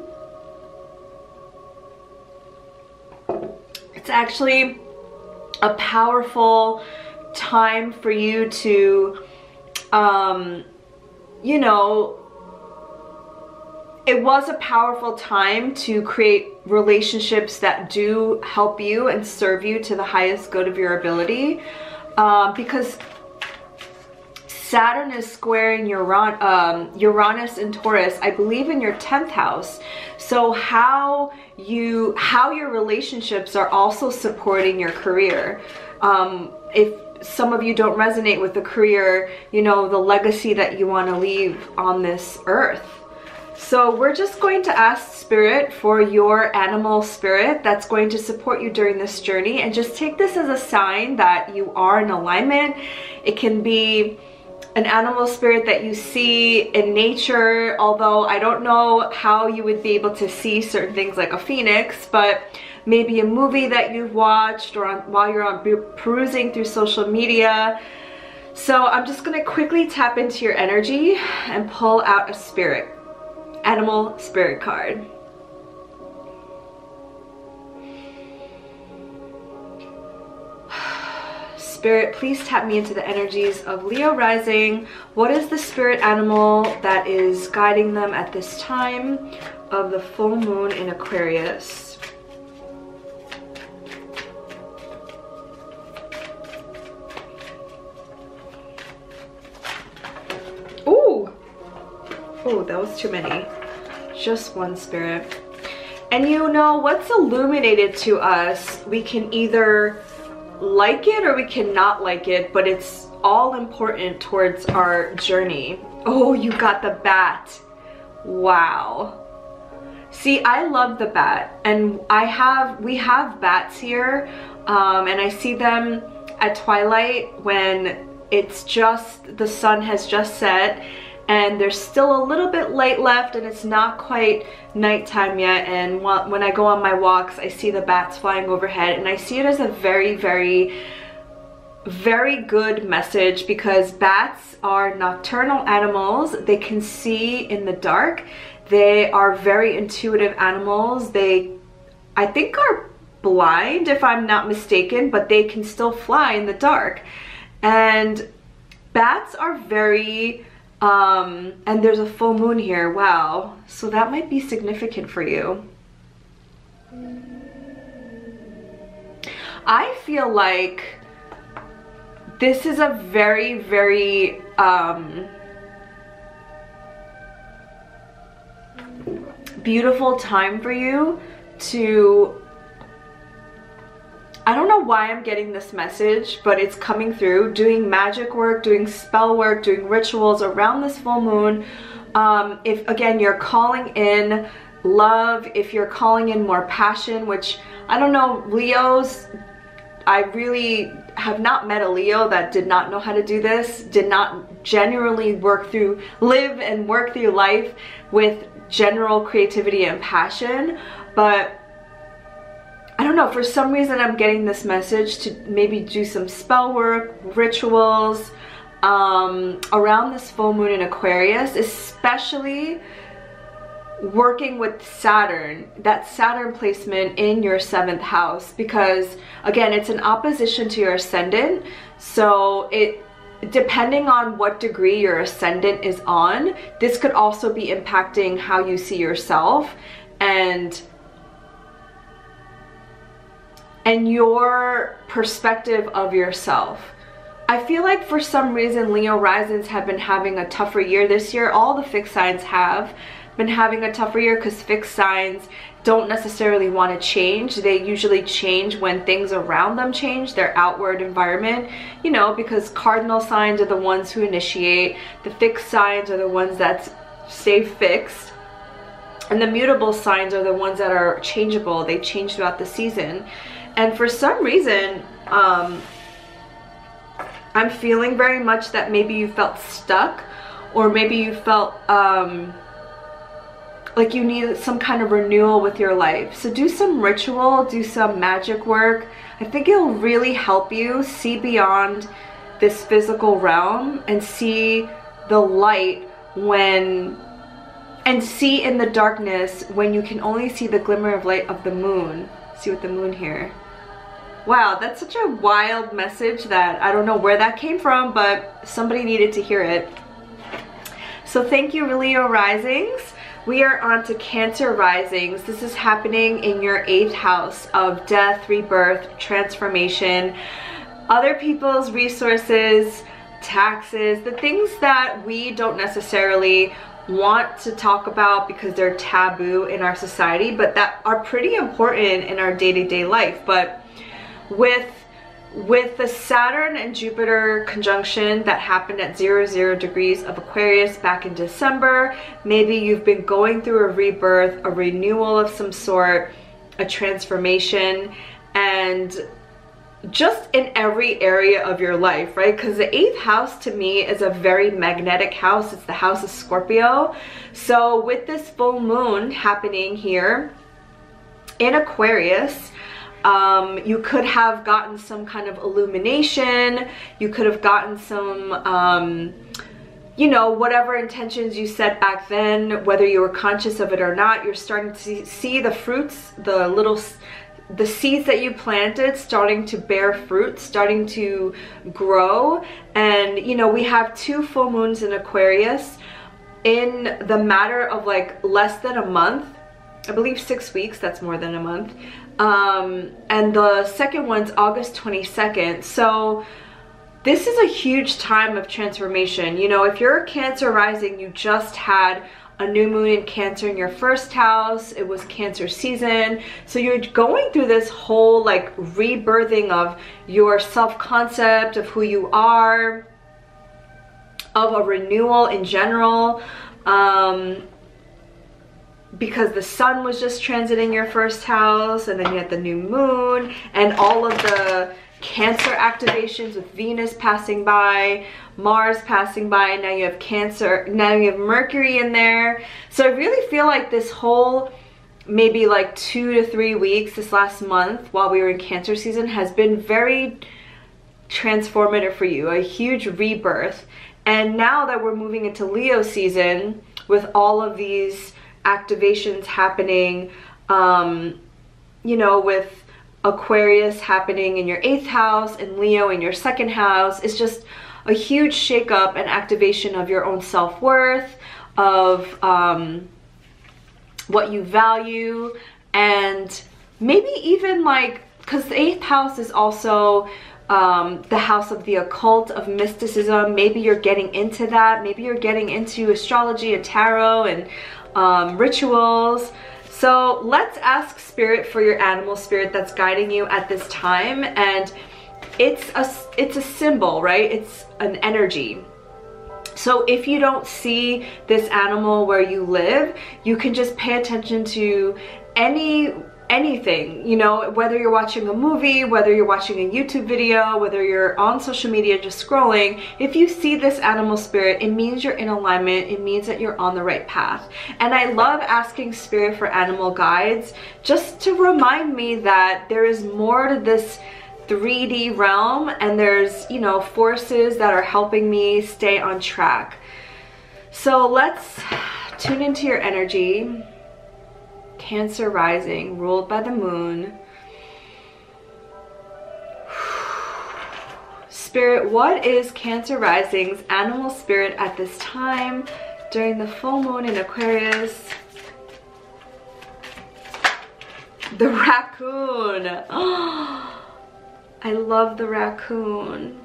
It's actually a powerful time for you to you know, it was a powerful time to create relationships that do help you and serve you to the highest good of your ability, because Saturn is squaring Uranus and Taurus, I believe, in your 10th house. So how your relationships are also supporting your career. If some of you don't resonate with the career, you know, the legacy that you want to leave on this earth. So we're just going to ask Spirit for your animal spirit that's going to support you during this journey, and just take this as a sign that you are in alignment. It can be an animal spirit that you see in nature, although I don't know how you would be able to see certain things like a phoenix, but maybe a movie that you've watched, or while you're perusing through social media. So I'm just going to quickly tap into your energy and pull out a spirit, animal spirit card. Spirit, please tap me into the energies of Leo rising. What is the spirit animal that is guiding them at this time of the full moon in Aquarius? Ooh! Oh, that was too many. Just one spirit. And you know, what's illuminated to us, we can either like it or we cannot like it, but it's all important towards our journey. Oh, you got the bat. Wow. See, I love the bat, and we have bats here, and I see them at twilight when it's just, the sun has just set, and there's still a little bit light left, and it's not quite nighttime yet. And when I go on my walks, I see the bats flying overhead, and I see it as a very, very, very good message, because bats are nocturnal animals. They can see in the dark. They are very intuitive animals. They, I think, are blind if I'm not mistaken, but they can still fly in the dark. And bats are very, and there's a full moon here. Wow. So that might be significant for you. I feel like this is a very, very, beautiful time for you to, I don't know why I'm getting this message, but it's coming through. Doing magic work, doing spell work, doing rituals around this full moon. If, again, you're calling in love, if you're calling in more passion, which, I don't know, Leos, I really have not met a Leo that did not know how to do this, did not genuinely live and work through life with general creativity and passion. But I don't know, for some reason I'm getting this message to maybe do some spell work, rituals around this full moon in Aquarius, especially working with Saturn, that Saturn placement in your 7th house, because again, it's an opposition to your ascendant. So depending on what degree your ascendant is on, this could also be impacting how you see yourself and your perspective of yourself. I feel like for some reason Leo risings have been having a tougher year this year. All the fixed signs have been having a tougher year, because fixed signs don't necessarily want to change. They usually change when things around them change, their outward environment, you know, because cardinal signs are the ones who initiate. The fixed signs are the ones that stay fixed. And the mutable signs are the ones that are changeable. They change throughout the season. And for some reason, I'm feeling very much that maybe you felt stuck, or maybe you felt like you need some kind of renewal with your life. So do some ritual, do some magic work. I think it'll really help you see beyond this physical realm and see the light and see in the darkness when you can only see the glimmer of light of the moon. See with the moon here. Wow, that's such a wild message that I don't know where that came from, but somebody needed to hear it. So thank you, Leo risings. We are on to Cancer risings. This is happening in your 8th house of death, rebirth, transformation, other people's resources, taxes, the things that we don't necessarily want to talk about because they're taboo in our society, but that are pretty important in our day-to-day life. But with the Saturn and Jupiter conjunction that happened at 00 degrees of Aquarius back in December, maybe you've been going through a rebirth, a renewal of some sort, a transformation, and just in every area of your life, right? Because the 8th house to me is a very magnetic house. It's the house of Scorpio. So with this full moon happening here in Aquarius, you could have gotten some kind of illumination. You could have gotten some, you know, whatever intentions you set back then, whether you were conscious of it or not, you're starting to see the fruits, the seeds that you planted starting to bear fruit, starting to grow. And, you know, we have 2 full moons in Aquarius in the matter of like less than a month. I believe 6 weeks, that's more than a month. And the second one's August 22nd. So this is a huge time of transformation. You know, if you're a Cancer rising, you just had a new moon in Cancer in your 1st house. It was Cancer season. So you're going through this whole like rebirthing of your self-concept, of who you are, of a renewal in general. Because the sun was just transiting your 1st house, and then you had the new moon, and all of the Cancer activations with Venus passing by, Mars passing by, now you have Cancer, now you have Mercury in there. So I really feel like this whole maybe like 2 to 3 weeks this last month while we were in Cancer season has been very transformative for you, a huge rebirth. And now that we're moving into Leo season with all of these activations happening, you know, with Aquarius happening in your 8th house and Leo in your 2nd house, it's just a huge shakeup and activation of your own self-worth, of what you value, and maybe even like, because the 8th house is also the house of the occult, of mysticism. Maybe you're getting into that. Maybe you're getting into astrology and tarot and rituals. So let's ask Spirit for your animal spirit that's guiding you at this time. And it's a symbol, right? It's an energy. So if you don't see this animal where you live, you can just pay attention to anything, you know, whether you're watching a movie, whether you're watching a YouTube video, whether you're on social media just scrolling. If you see this animal spirit, it means you're in alignment. It means that you're on the right path. And I love asking Spirit for animal guides just to remind me that there is more to this 3D realm, and there's, you know, forces that are helping me stay on track. So let's tune into your energy. Cancer rising, ruled by the moon. Spirit, what is Cancer rising's animal spirit at this time during the full moon in Aquarius? The raccoon. I love the raccoon.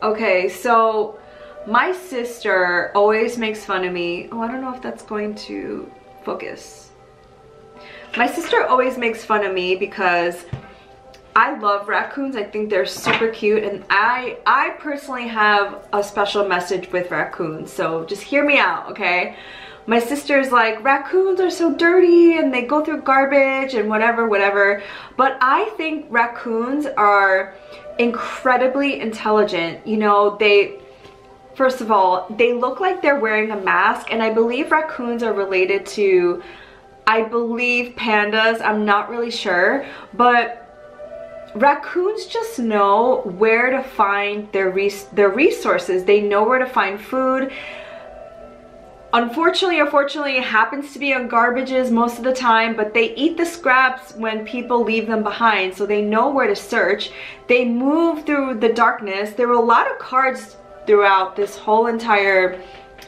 Okay, so my sister always makes fun of me. Oh, I don't know if that's going to focus. My sister always makes fun of me because I love raccoons. I think they're super cute, and I personally have a special message with raccoons, so just hear me out, okay? My sister's like, raccoons are so dirty and they go through garbage and whatever, but I think raccoons are incredibly intelligent. You know, first of all, they look like they're wearing a mask, and I believe raccoons are related to, I believe, pandas. I'm not really sure, but raccoons just know where to find their resources. They know where to find food. Unfortunately or fortunately, it happens to be on garbages most of the time, but they eat the scraps when people leave them behind, so they know where to search. They move through the darkness. There were a lot of cards throughout this whole entire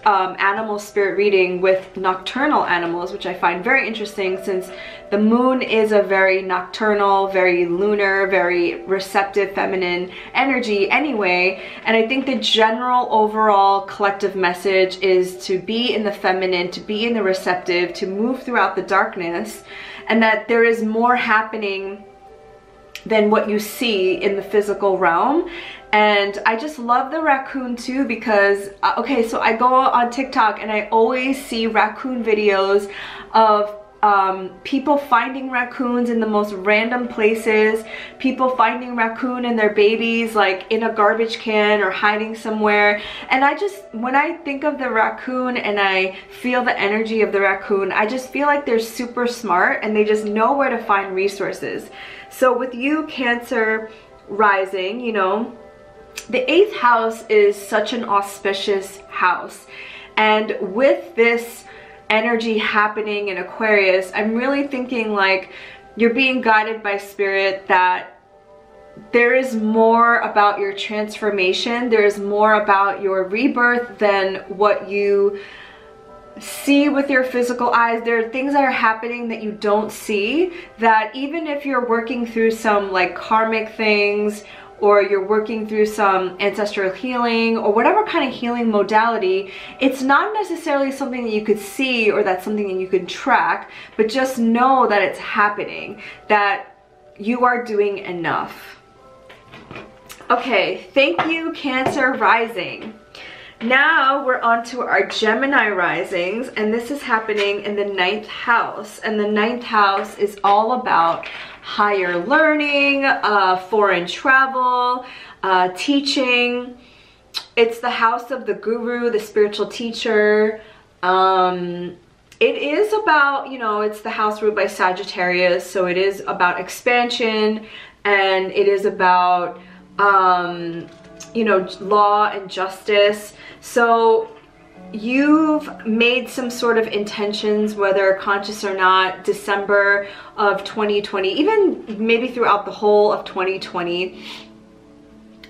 animal spirit reading with nocturnal animals, which I find very interesting since the moon is a very nocturnal, very lunar, very receptive feminine energy anyway. And I think the general overall collective message is to be in the feminine, to be in the receptive, to move throughout the darkness, and that there is more happening than what you see in the physical realm. And I just love the raccoon too because, okay, so I go on TikTok and I always see raccoon videos of people finding raccoons in the most random places, people finding raccoon and their babies like in a garbage can or hiding somewhere. And I just, when I think of the raccoon and I feel the energy of the raccoon, I just feel like they're super smart and they just know where to find resources. So with you, Cancer rising, you know, the 8th house is such an auspicious house. And with this energy happening in Aquarius, I'm really thinking like you're being guided by Spirit that there is more about your transformation. There's more about your rebirth than what you see with your physical eyes. There are things that are happening that you don't see, that even if you're working through some like karmic things, or you're working through some ancestral healing or whatever kind of healing modality, it's not necessarily something that you could see or that's something that you can track, but just know that it's happening, that you are doing enough. Okay, thank you, Cancer rising. Now we're on to our Gemini risings, and this is happening in the 9th house. And the 9th house is all about higher learning, foreign travel, teaching. It's the house of the guru, the spiritual teacher. It is about, you know, it's the house ruled by Sagittarius, so it is about expansion, and it is about, you know, law and justice. So you've made some sort of intentions, whether conscious or not, December of 2020, even maybe throughout the whole of 2020,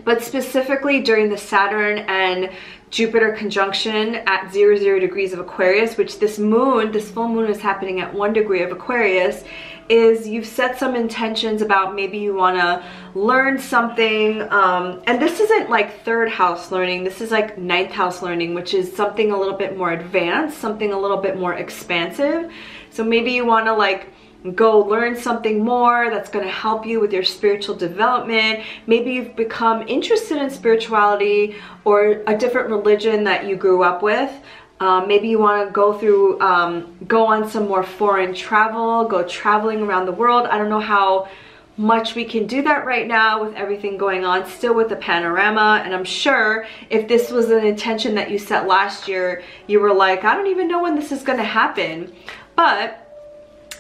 but specifically during the Saturn and Jupiter conjunction at 00 degrees of Aquarius, which this moon, this full moon is happening at 1 degree of Aquarius, is you've set some intentions about maybe you want to learn something, and this isn't like 3rd house learning, this is like 9th house learning, which is something a little bit more advanced, something a little bit more expansive. So maybe you want to like go learn something more that's going to help you with your spiritual development. Maybe you've become interested in spirituality or a different religion that you grew up with. Maybe you want to go through, go on some more foreign travel, go traveling around the world. I don't know how much we can do that right now with everything going on still with the panorama. And I'm sure if this was an intention that you set last year, you were like, I don't even know when this is going to happen. But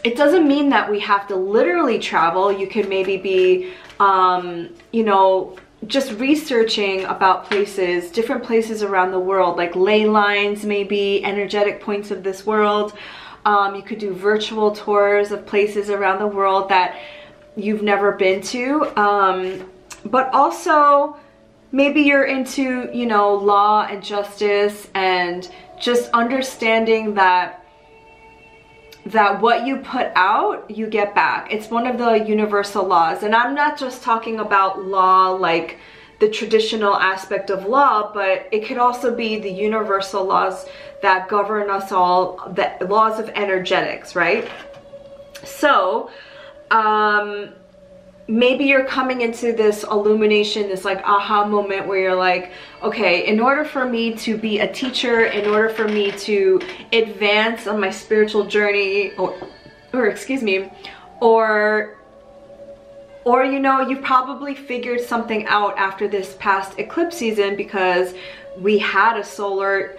it doesn't mean that we have to literally travel. You could maybe be, you know, just researching about places, different places around the world, like ley lines, maybe energetic points of this world. You could do virtual tours of places around the world that you've never been to. But also maybe you're into, you know, law and justice and just understanding that what you put out, you get back. It's one of the universal laws. And I'm not just talking about law like the traditional aspect of law, but it could also be the universal laws that govern us all, the laws of energetics, right? So, maybe you're coming into this illumination, this like aha moment where you're like, okay, in order for me to be a teacher, in order for me to advance on my spiritual journey, or excuse me, or you know, you probably figured something out after this past eclipse season, because we had a solar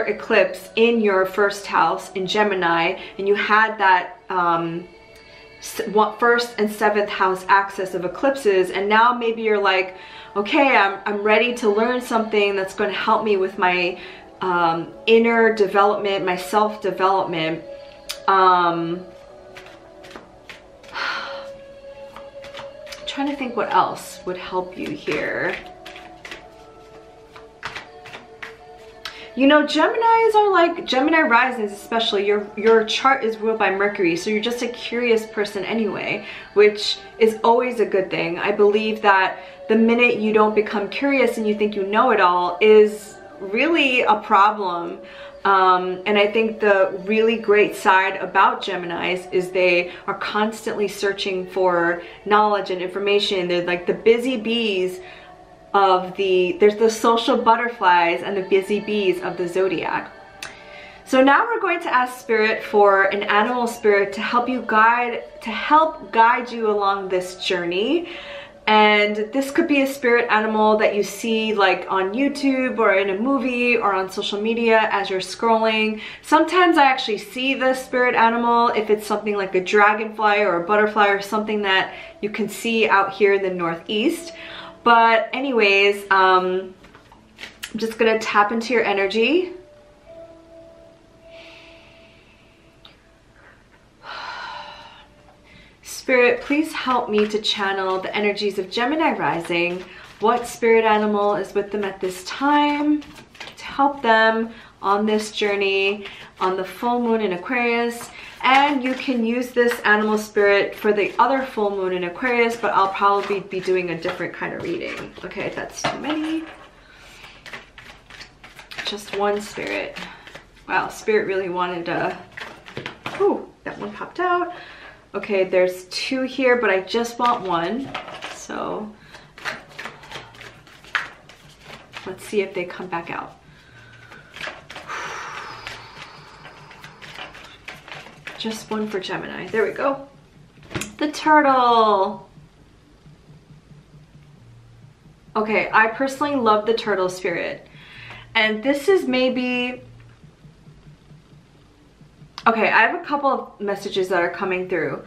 eclipse in your 1st house in Gemini, and you had that 1st and 7th house axis of eclipses, and now maybe you're like, okay, I'm ready to learn something that's going to help me with my inner development, my self-development. Trying to think what else would help you here. You know, Geminis are like, Gemini risings especially, your chart is ruled by Mercury, so you're just a curious person anyway, which is always a good thing. I believe that the minute you don't become curious and you think you know it all is really a problem. And I think the really great side about Geminis is they are constantly searching for knowledge and information. They're like the busy bees of there's the social butterflies and the busy bees of the zodiac. So now we're going to ask Spirit for an animal spirit to help guide you along this journey. And this could be a spirit animal that you see like on YouTube or in a movie or on social media as you're scrolling. Sometimes I actually see the spirit animal if it's something like a dragonfly or a butterfly or something that you can see out here in the Northeast. But anyways, I'm just gonna tap into your energy. Spirit, please help me to channel the energies of Gemini rising. What spirit animal is with them at this time to help them on this journey on the full moon in Aquarius? And you can use this animal spirit for the other full moon in Aquarius, but I'll probably be doing a different kind of reading. Okay, that's too many. Just one spirit. Wow, Spirit really wanted to... Ooh, that one popped out. Okay, there's 2 here, but I just want 1. So let's see if they come back out. just one for Gemini. There we go. The turtle. Okay, I personally love the turtle spirit. And this is maybe... Okay, I have a couple of messages that are coming through.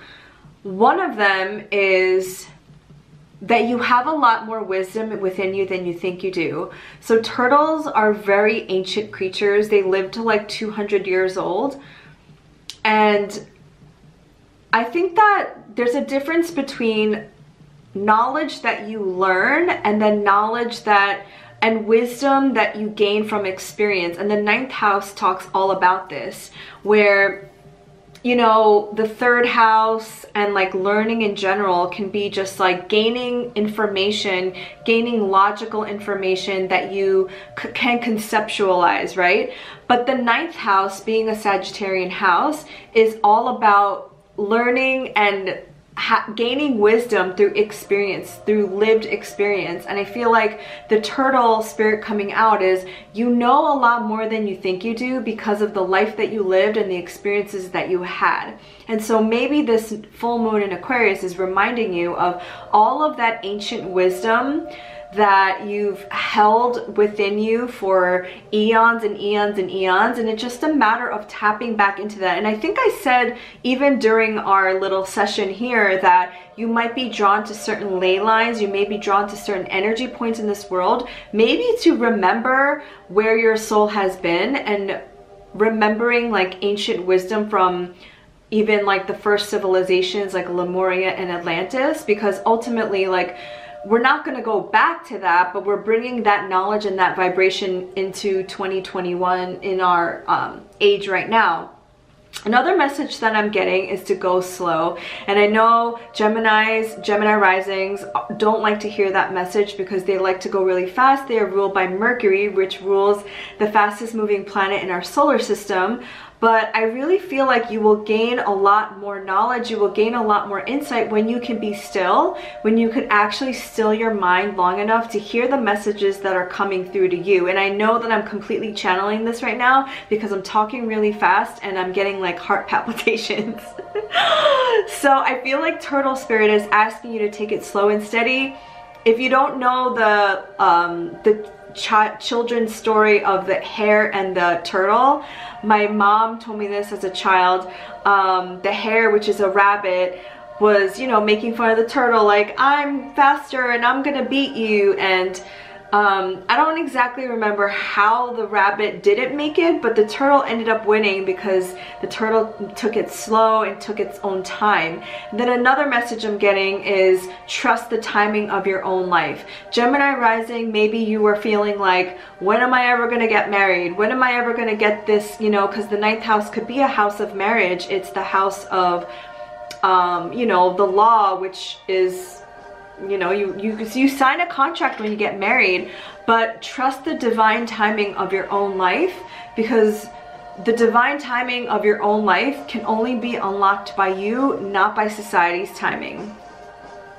One of them is that you have a lot more wisdom within you than you think you do. So turtles are very ancient creatures. They live to like 200 years old. And I think that there's a difference between knowledge that you learn and then knowledge that and wisdom that you gain from experience. And the 9th house talks all about this, where, you know, the 3rd house and like learning in general can be just like gaining information, gaining logical information that you can conceptualize, right? But the 9th house, being a Sagittarian house, is all about learning and gaining wisdom through experience, through lived experience. And I feel like the turtle spirit coming out is, you know a lot more than you think you do because of the life that you lived and the experiences that you had. And so maybe this full moon in Aquarius is reminding you of all of that ancient wisdom that you've held within you for eons and eons and eons, and it's just a matter of tapping back into that. And I think I said even during our little session here that you might be drawn to certain ley lines, you may be drawn to certain energy points in this world, maybe to remember where your soul has been and remembering like ancient wisdom from even like the first civilizations like Lemuria and Atlantis, because ultimately like we're not going to go back to that, but we're bringing that knowledge and that vibration into 2021 in our age right now. Another message that I'm getting is to go slow. And I know Gemini risings don't like to hear that message because they like to go really fast. They are ruled by Mercury, which rules the fastest moving planet in our solar system. But I really feel like you will gain a lot more knowledge, you will gain a lot more insight when you can be still, when you could actually still your mind long enough to hear the messages that are coming through to you. And I know that I'm completely channeling this right now because I'm talking really fast and I'm getting like heart palpitations. So I feel like turtle spirit is asking you to take it slow and steady. If you don't know the children's story of the hare and the turtle, my mom told me this as a child. The hare, which is a rabbit, was, you know, making fun of the turtle, like, I'm faster and I'm gonna beat you. And I don't exactly remember how the rabbit didn't make it, but the turtle ended up winning because the turtle took it slow and took its own time. And then another message I'm getting is trust the timing of your own life. Gemini rising, maybe you are feeling like, when am I ever going to get married? When am I ever going to get this, you know, because the 9th house could be a house of marriage. It's the house of, you know, the law, which is, you know, you sign a contract when you get married, but trust the divine timing of your own life, because the divine timing of your own life can only be unlocked by you, not by society's timing.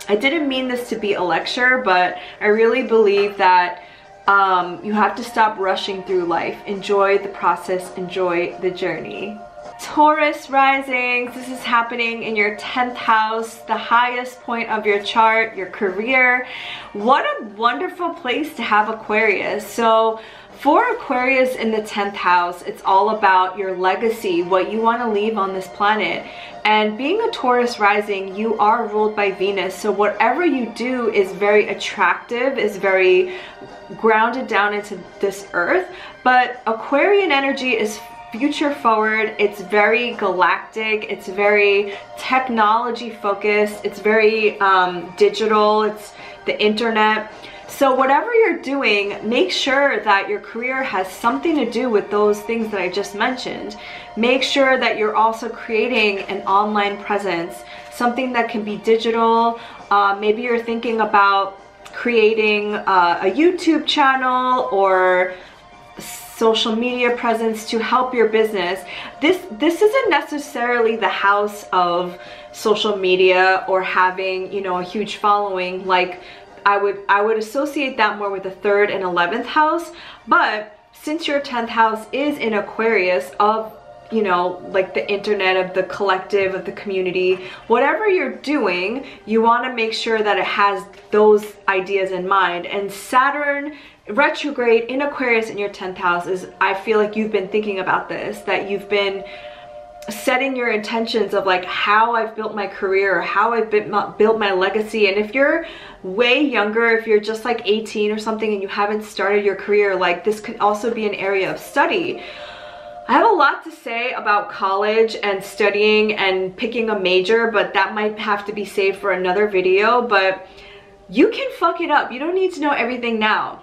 I didn't mean this to be a lecture, but I really believe that you have to stop rushing through life. Enjoy the process, enjoy the journey. Taurus risings, this is happening in your 10th house, the highest point of your chart, your career. What a wonderful place to have Aquarius. So for Aquarius in the 10th house, it's all about your legacy, what you want to leave on this planet. And being a Taurus rising, you are ruled by Venus. So whatever you do is very attractive, is very grounded down into this earth. But Aquarian energy is future forward, it's very galactic, it's very technology focused, it's very digital, it's the internet. So whatever you're doing, make sure that your career has something to do with those things that I just mentioned. Make sure that you're also creating an online presence, something that can be digital. Maybe you're thinking about creating a YouTube channel or social media presence to help your business. This isn't necessarily the house of social media or having, you know, a huge following. Like I would associate that more with the 3rd and 11th house. But since your 10th house is in Aquarius of you know, like the internet, of the collective, of the community. Whatever you're doing, you want to make sure that it has those ideas in mind. And Saturn retrograde in Aquarius in your 10th house is, I feel like you've been thinking about this, that you've been setting your intentions of like how I've built my career, or how I've built my legacy. And if you're way younger, if you're just like 18 or something and you haven't started your career, like this could also be an area of study. I have a lot to say about college and studying and picking a major, but that might have to be saved for another video. But you can fuck it up. You don't need to know everything now.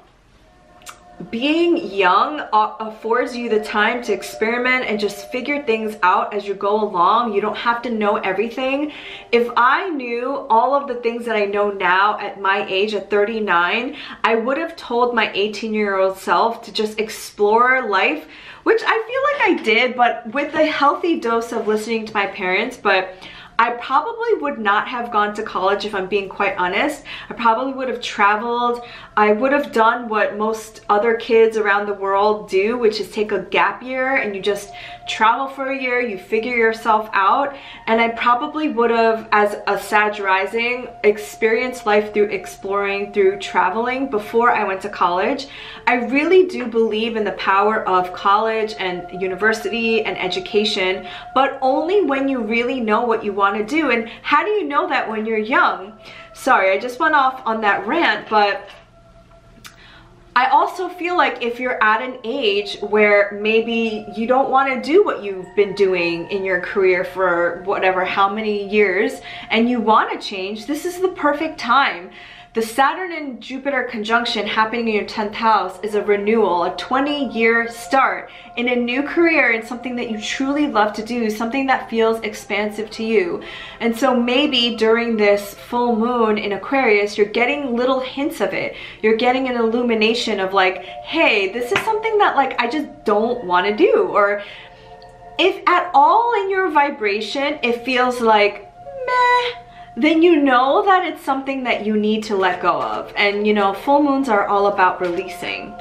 Being young affords you the time to experiment and just figure things out as you go along. You don't have to know everything. If I knew all of the things that I know now at my age, at 39, I would have told my 18-year-old self to just explore life, which I feel like I did, but with a healthy dose of listening to my parents. But I probably would not have gone to college, if I'm being quite honest. I probably would have traveled. I would have done what most other kids around the world do, which is take a gap year and you just travel for a year, you figure yourself out. And I probably would have, as a Sag rising, experienced life through exploring, through traveling before I went to college. I really do believe in the power of college and university and education, but only when you really know what you want to do. And how do you know that when you're young? Sorry, I just went off on that rant, but I also feel like if you're at an age where maybe you don't want to do what you've been doing in your career for whatever, how many years, and you want to change, this is the perfect time. The Saturn and Jupiter conjunction happening in your 10th house is a renewal, a 20-year start in a new career, in something that you truly love to do, something that feels expansive to you. And so maybe during this full moon in Aquarius, you're getting little hints of it. You're getting an illumination of like, hey, this is something that like I just don't want to do. Or if at all in your vibration it feels like meh, then you know that it's something that you need to let go of. And you know, full moons are all about releasing.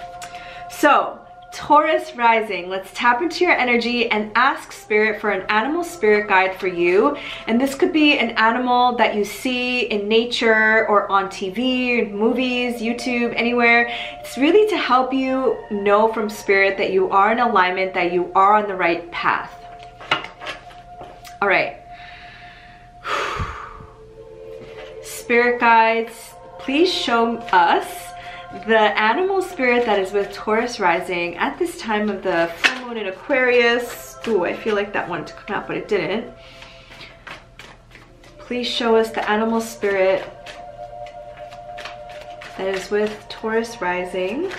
So Taurus rising, let's tap into your energy and ask spirit for an animal spirit guide for you. And this could be an animal that you see in nature or on TV, movies, YouTube, anywhere. It's really to help you know from spirit that you are in alignment, that you are on the right path. All right. Spirit guides, please show us the animal spirit that is with Taurus rising at this time of the full moon in Aquarius. Ooh, I feel like that wanted to come out, but it didn't. Please show us the animal spirit that is with Taurus rising.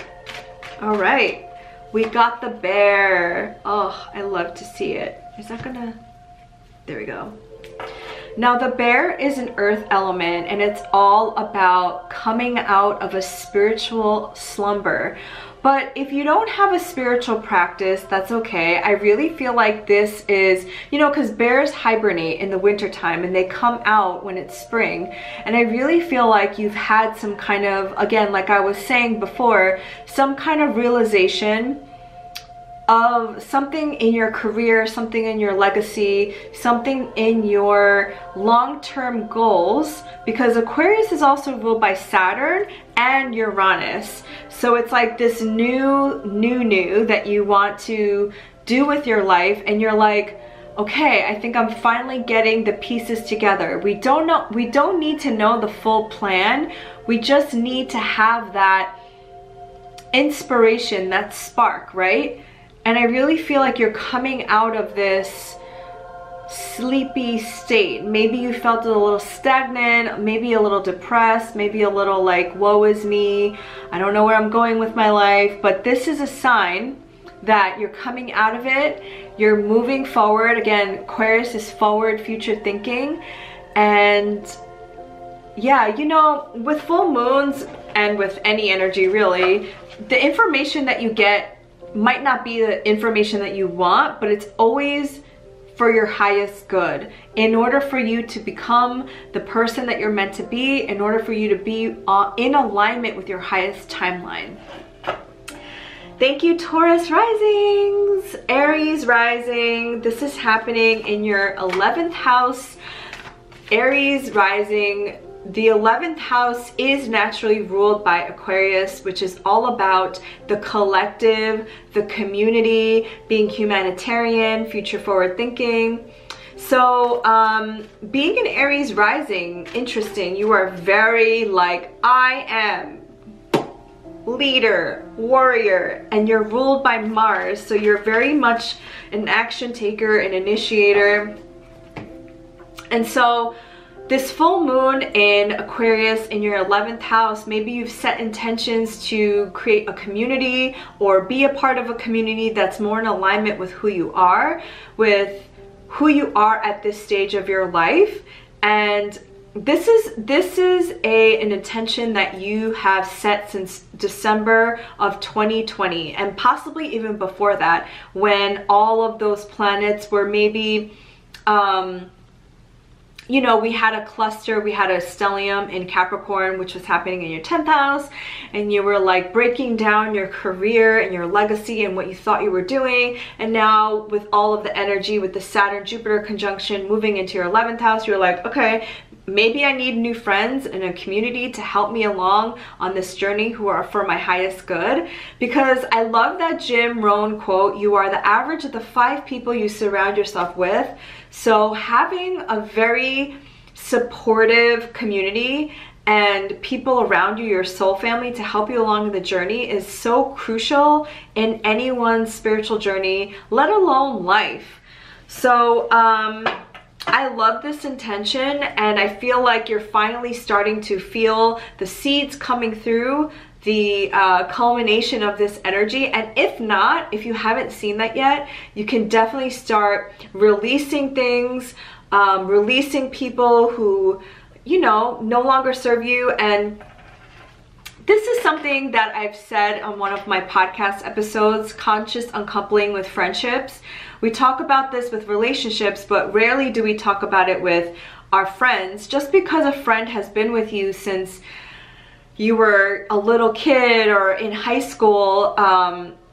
All right, we got the bear. Oh, I love to see it. Is that gonna, there we go. Now the bear is an earth element, and it's all about coming out of a spiritual slumber. But if you don't have a spiritual practice, that's okay. I really feel like this is, you know, because bears hibernate in the winter time and they come out when it's spring. And I really feel like you've had some kind of, again, like I was saying before, some kind of realization of something in your career, something in your legacy, something in your long-term goals, because Aquarius is also ruled by Saturn and Uranus. So it's like this new that you want to do with your life, and you're like, okay, I think I'm finally getting the pieces together. We don't need to know the full plan. We just need to have that inspiration, that spark, right? And I really feel like you're coming out of this sleepy state. Maybe you felt a little stagnant, maybe a little depressed, maybe a little like, woe is me, I don't know where I'm going with my life. But this is a sign that you're coming out of it, you're moving forward. Again, Aquarius is forward, future thinking. And yeah, you know, with full moons and with any energy really, the information that you get might not be the information that you want, but it's always for your highest good. In order for you to become the person that you're meant to be, in order for you to be in alignment with your highest timeline. Thank you, Taurus risings, Aries rising. This is happening in your 11th house. Aries rising. The 11th house is naturally ruled by Aquarius, which is all about the collective, the community, being humanitarian, future forward thinking. So being an Aries rising, interesting. You are very like, I am leader, warrior, and you're ruled by Mars. So you're very much an action taker, an initiator. And so this full moon in Aquarius in your 11th house, maybe you've set intentions to create a community or be a part of a community that's more in alignment with who you are at this stage of your life. And this is an intention that you have set since December of 2020, and possibly even before that, when all of those planets were maybe you know, we had a cluster, we had a stellium in Capricorn, which was happening in your 10th house, and you were like breaking down your career and your legacy and what you thought you were doing. And now with all of the energy, with the Saturn-Jupiter conjunction moving into your 11th house, you're like, okay, maybe I need new friends and a community to help me along on this journey who are for my highest good. Because I love that Jim Rohn quote, you are the average of the 5 people you surround yourself with. So having a very supportive community and people around you, your soul family, to help you along the journey is so crucial in anyone's spiritual journey, let alone life. So I love this intention, and I feel like you're finally starting to feel the seeds coming through, the culmination of this energy. And if not, if you haven't seen that yet, you can definitely start releasing things, releasing people who, you know, no longer serve you. And this is something that I've said on one of my podcast episodes, Conscious Uncoupling with Friendships. We talk about this with relationships, but rarely do we talk about it with our friends. Just because a friend has been with you since you were a little kid or in high school,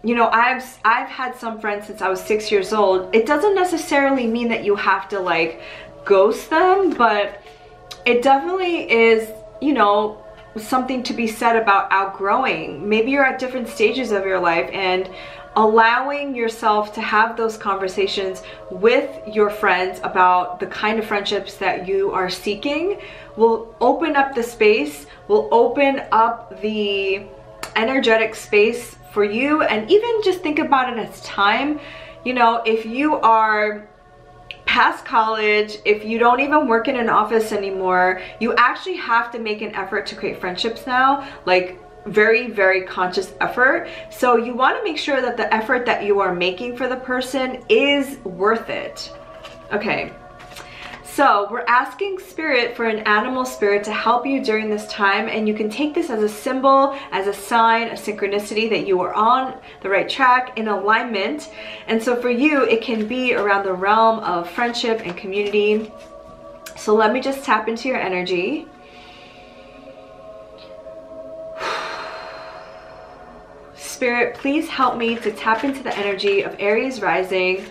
you know, I've had some friends since I was 6 years old. It doesn't necessarily mean that you have to like ghost them, but it definitely is, you know, something to be said about outgrowing. Maybe you're at different stages of your life, and allowing yourself to have those conversations with your friends about the kind of friendships that you are seeking will open up the space, will open up the energetic space for you. And even just think about it as time. You know, if you are past college, if you don't even work in an office anymore, you actually have to make an effort to create friendships now, like very, very conscious effort. So you want to make sure that the effort that you are making for the person is worth it. Okay, so we're asking spirit for an animal spirit to help you during this time, and you can take this as a symbol, as a sign, a synchronicity that you are on the right track, in alignment. And so for you, it can be around the realm of friendship and community. So let me just tap into your energy. Spirit, please help me to tap into the energy of Aries rising.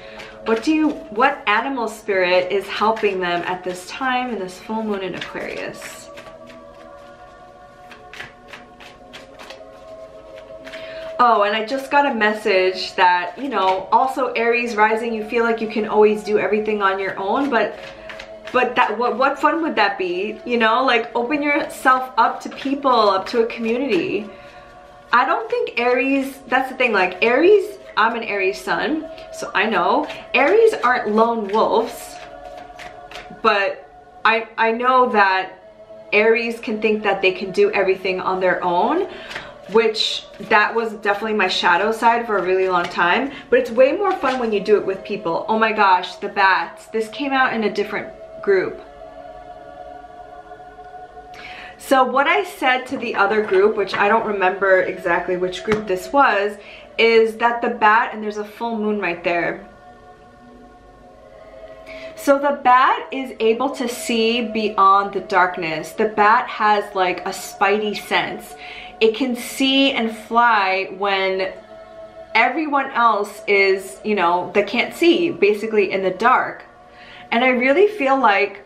What animal spirit is helping them at this time in this full moon in Aquarius? Oh, and I just got a message that, you know, also Aries rising, you feel like you can always do everything on your own, but that what fun would that be? You know, like open yourself up to people, up to a community. I don't think Aries, that's the thing, like Aries, I'm an Aries sun, so I know Aries aren't lone wolves, but I know that Aries can think that they can do everything on their own, which that was definitely my shadow side for a really long time. But it's way more fun when you do it with people. Oh my gosh, the bats. This came out in a different group. So what I said to the other group, which I don't remember exactly which group this was, is that the bat, and there's a full moon right there. So the bat is able to see beyond the darkness. The bat has like a spidey sense. It can see and fly when everyone else is, you know, they can't see, basically in the dark. And I really feel like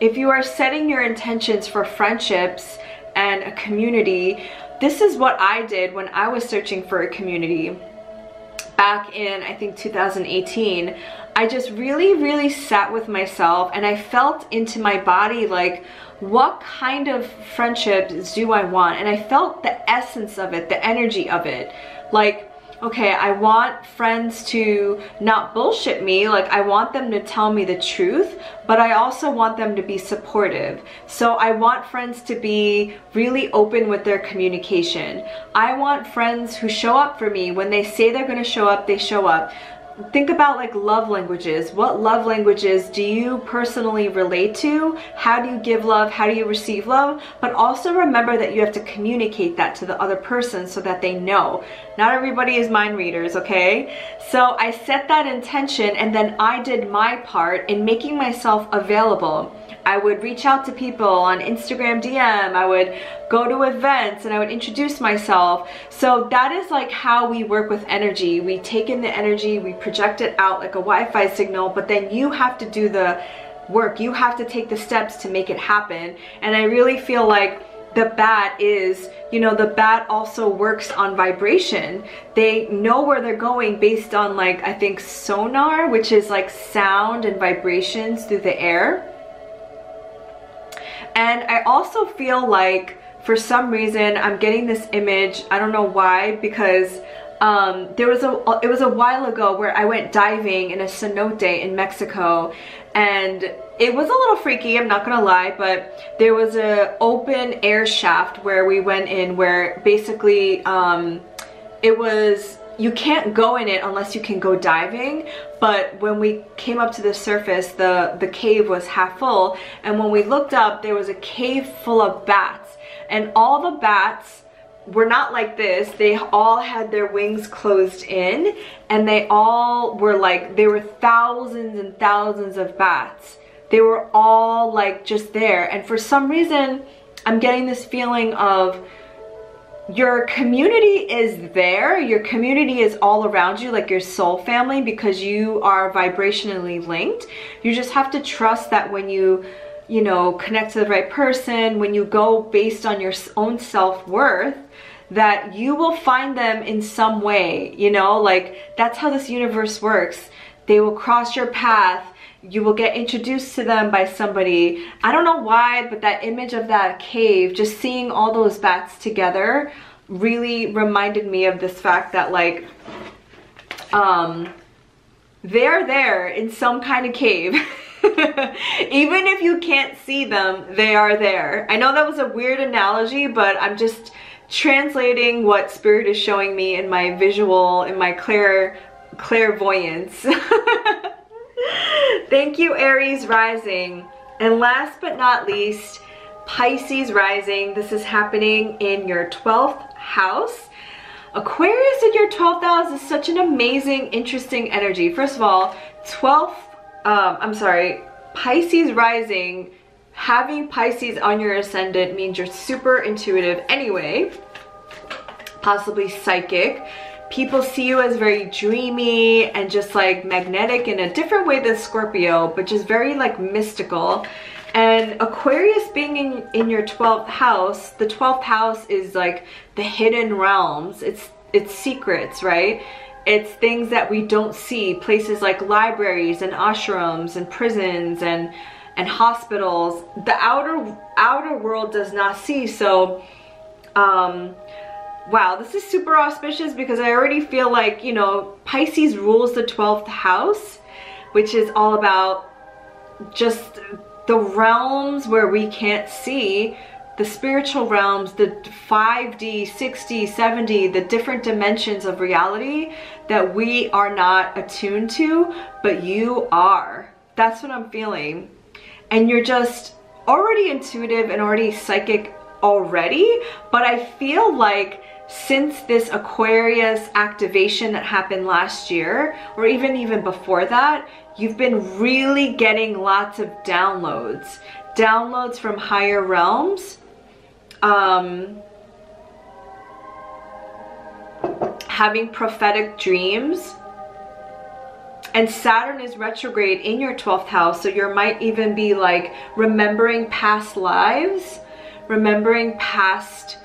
if you are setting your intentions for friendships and a community, this is what I did when I was searching for a community back in, I think, 2018. I just really sat with myself and I felt into my body, like, what kind of friendships do I want? And I felt the essence of it, the energy of it. Like, okay, I want friends to not bullshit me, like I want them to tell me the truth, but I also want them to be supportive. So I want friends to be really open with their communication. I want friends who show up for me. When they say they're gonna show up, they show up. Think about like love languages. What love languages do you personally relate to? How do you give love? How do you receive love? But also remember that you have to communicate that to the other person so that they know. Not everybody is mind readers, okay? So I set that intention and then I did my part in making myself available. I would reach out to people on Instagram DM, I would go to events and I would introduce myself. So that is like how we work with energy. We take in the energy, we project it out like a Wi-Fi signal, but then you have to do the work. You have to take the steps to make it happen. And I really feel like the bat is, you know, the bat also works on vibration. They know where they're going based on, like, I think sonar, which is like sound and vibrations through the air. And I also feel like for some reason I'm getting this image, I don't know why, because it was a while ago where I went diving in a cenote in Mexico, and it was a little freaky, I'm not gonna lie, but there was a open air shaft where we went in, where basically it was, you can't go in it unless you can go diving. But when we came up to the surface, the cave was half full, and when we looked up, there was a cave full of bats, and all the bats were not like this. They all had their wings closed in, and they all were like, there were thousands and thousands of bats. They were all like just there. And for some reason I'm getting this feeling of your community is there, your community is all around you, like your soul family, because you are vibrationally linked. You just have to trust that when you know, connect to the right person, when you go based on your own self-worth, that you will find them in some way, you know, like that's how this universe works. They will cross your path. You will get introduced to them by somebody. I don't know why, but that image of that cave, just seeing all those bats together really reminded me of this fact that, like, they're there in some kind of cave. Even if you can't see them, they are there. I know that was a weird analogy, but I'm just translating what spirit is showing me in my visual, in my clairvoyance. Thank you, Aries rising. And last but not least, Pisces rising. This is happening in your 12th house. Aquarius in your 12th house is such an amazing, interesting energy. First of all, Pisces rising, having Pisces on your ascendant means you're super intuitive anyway, possibly psychic. People see you as very dreamy and just like magnetic in a different way than Scorpio, but just very like mystical. And Aquarius being in your 12th house, the 12th house is like the hidden realms. It's secrets, right? It's things that we don't see, places like libraries and ashrams and prisons and hospitals. The outer world does not see. So wow, this is super auspicious because I already feel like, you know, Pisces rules the 12th house, which is all about just the realms where we can't see, the spiritual realms, the 5D, 6D, 7D, the different dimensions of reality that we are not attuned to, but you are. That's what I'm feeling. And you're just already intuitive and already psychic already, but I feel like since this Aquarius activation that happened last year, or even before that, you've been really getting lots of downloads from higher having prophetic dreams. And Saturn is retrograde in your 12th house, so you might even be like remembering past lives, remembering past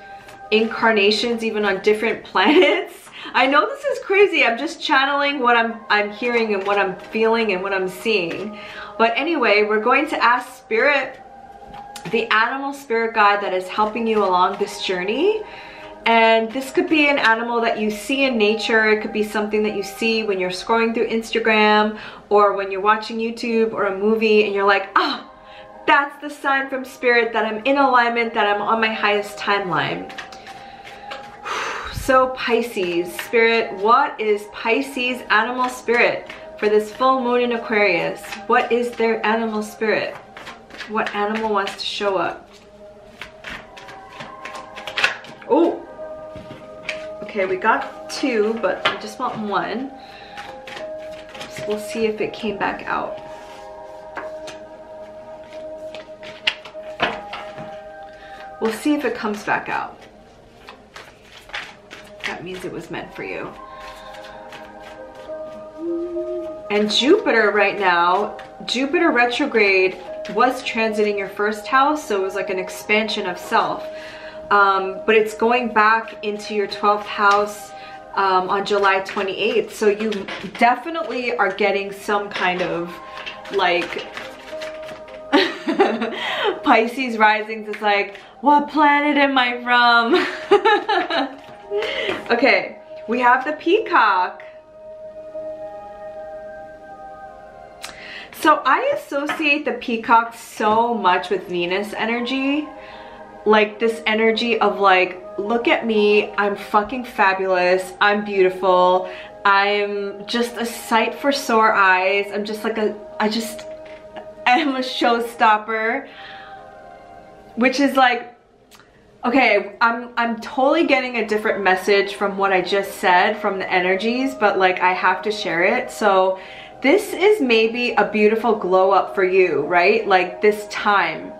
incarnations, even on different planets. I know this is crazy. I'm just channeling what I'm hearing and what I'm feeling and what I'm seeing. But anyway, we're going to ask Spirit, the animal spirit guide that is helping you along this journey. And this could be an animal that you see in nature. It could be something that you see when you're scrolling through Instagram or when you're watching YouTube or a movie and you're like, ah, that's the sign from Spirit that I'm in alignment, that I'm on my highest timeline. So Pisces, Spirit, what is Pisces animal spirit for this full moon in Aquarius? What is their animal spirit? What animal wants to show up? Oh, okay, we got two, but I just want one. So we'll see if it came back out. We'll see if it comes back out. That means it was meant for you. And Jupiter right now, Jupiter retrograde was transiting your first house, so it was like an expansion of self. But it's going back into your 12th house on July 28th. So you definitely are getting some kind of like Pisces risings. It's like, what planet am I from? Okay, we have the peacock. So I associate the peacock so much with Venus energy. Like this energy of like, look at me, I'm fucking fabulous, I'm beautiful, I'm just a sight for sore eyes, I'm just like I'm a showstopper. Which is like, okay, I'm totally getting a different message from what I just said from the energies, but like I have to share it. So this is maybe a beautiful glow up for you, right? Like this time.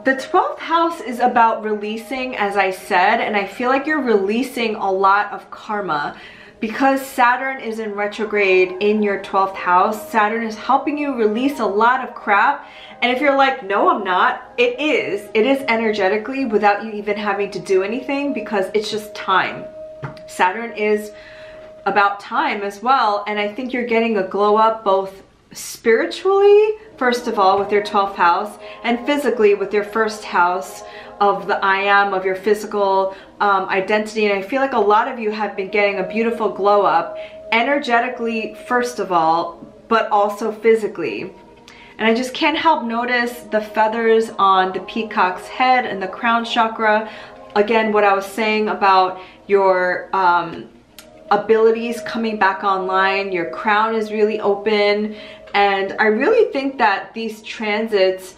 The 12th house is about releasing, as I said, and I feel like you're releasing a lot of karma. Because Saturn is in retrograde in your 12th house, Saturn is helping you release a lot of crap. And if you're like, no, I'm not, it is energetically without you even having to do anything, because it's just time. Saturn is about time as well. And I think you're getting a glow up both spiritually, first of all, with your 12th house, and physically with your first house of the I am, of your physical identity. And I feel like a lot of you have been getting a beautiful glow up energetically, first of all, but also physically. And I just can't help notice the feathers on the peacock's head and the crown chakra. Again, what I was saying about your abilities coming back online, your crown is really open. And I really think that these transits,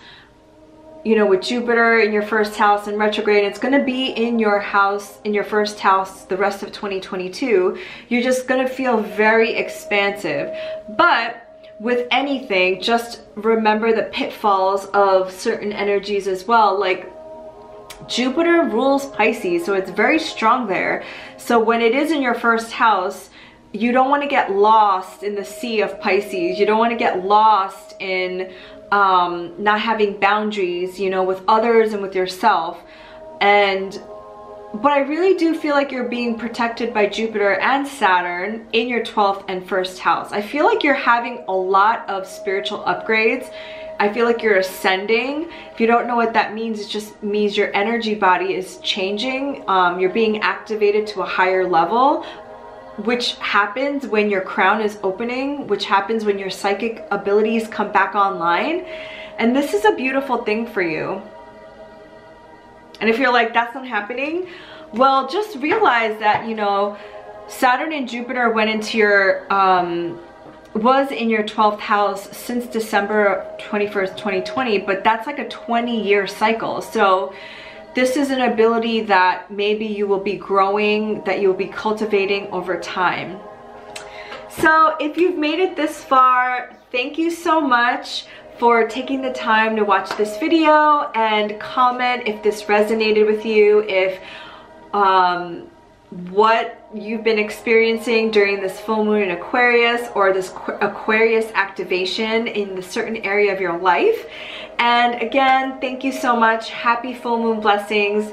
you know, with Jupiter in your first house and retrograde, it's going to be in your house, in your first house, the rest of 2022. You're just going to feel very expansive. But with anything, just remember the pitfalls of certain energies as well. Like Jupiter rules Pisces, so it's very strong there. So when it is in your first house, you don't want to get lost in the sea of Pisces. You don't want to get lost in not having boundaries, you know, with others and with yourself. But I really do feel like you're being protected by Jupiter and Saturn in your 12th and first house. I feel like you're having a lot of spiritual upgrades. I feel like you're ascending. If you don't know what that means, it just means your energy body is changing. You're being activated to a higher level, which happens when your crown is opening, which happens when your psychic abilities come back online. And this is a beautiful thing for you. And if you're like, that's not happening, well, just realize that, you know, Saturn and Jupiter went into your, was in your 12th house since December 21st, 2020, but that's like a 20-year cycle. So this is an ability that maybe you will be growing, that you'll be cultivating over time. So if you've made it this far, thank you so much for taking the time to watch this video, and comment if this resonated with you, if what you've been experiencing during this full moon in Aquarius, or this Aquarius activation in the certain area of your life. And again, thank you so much. Happy full moon blessings.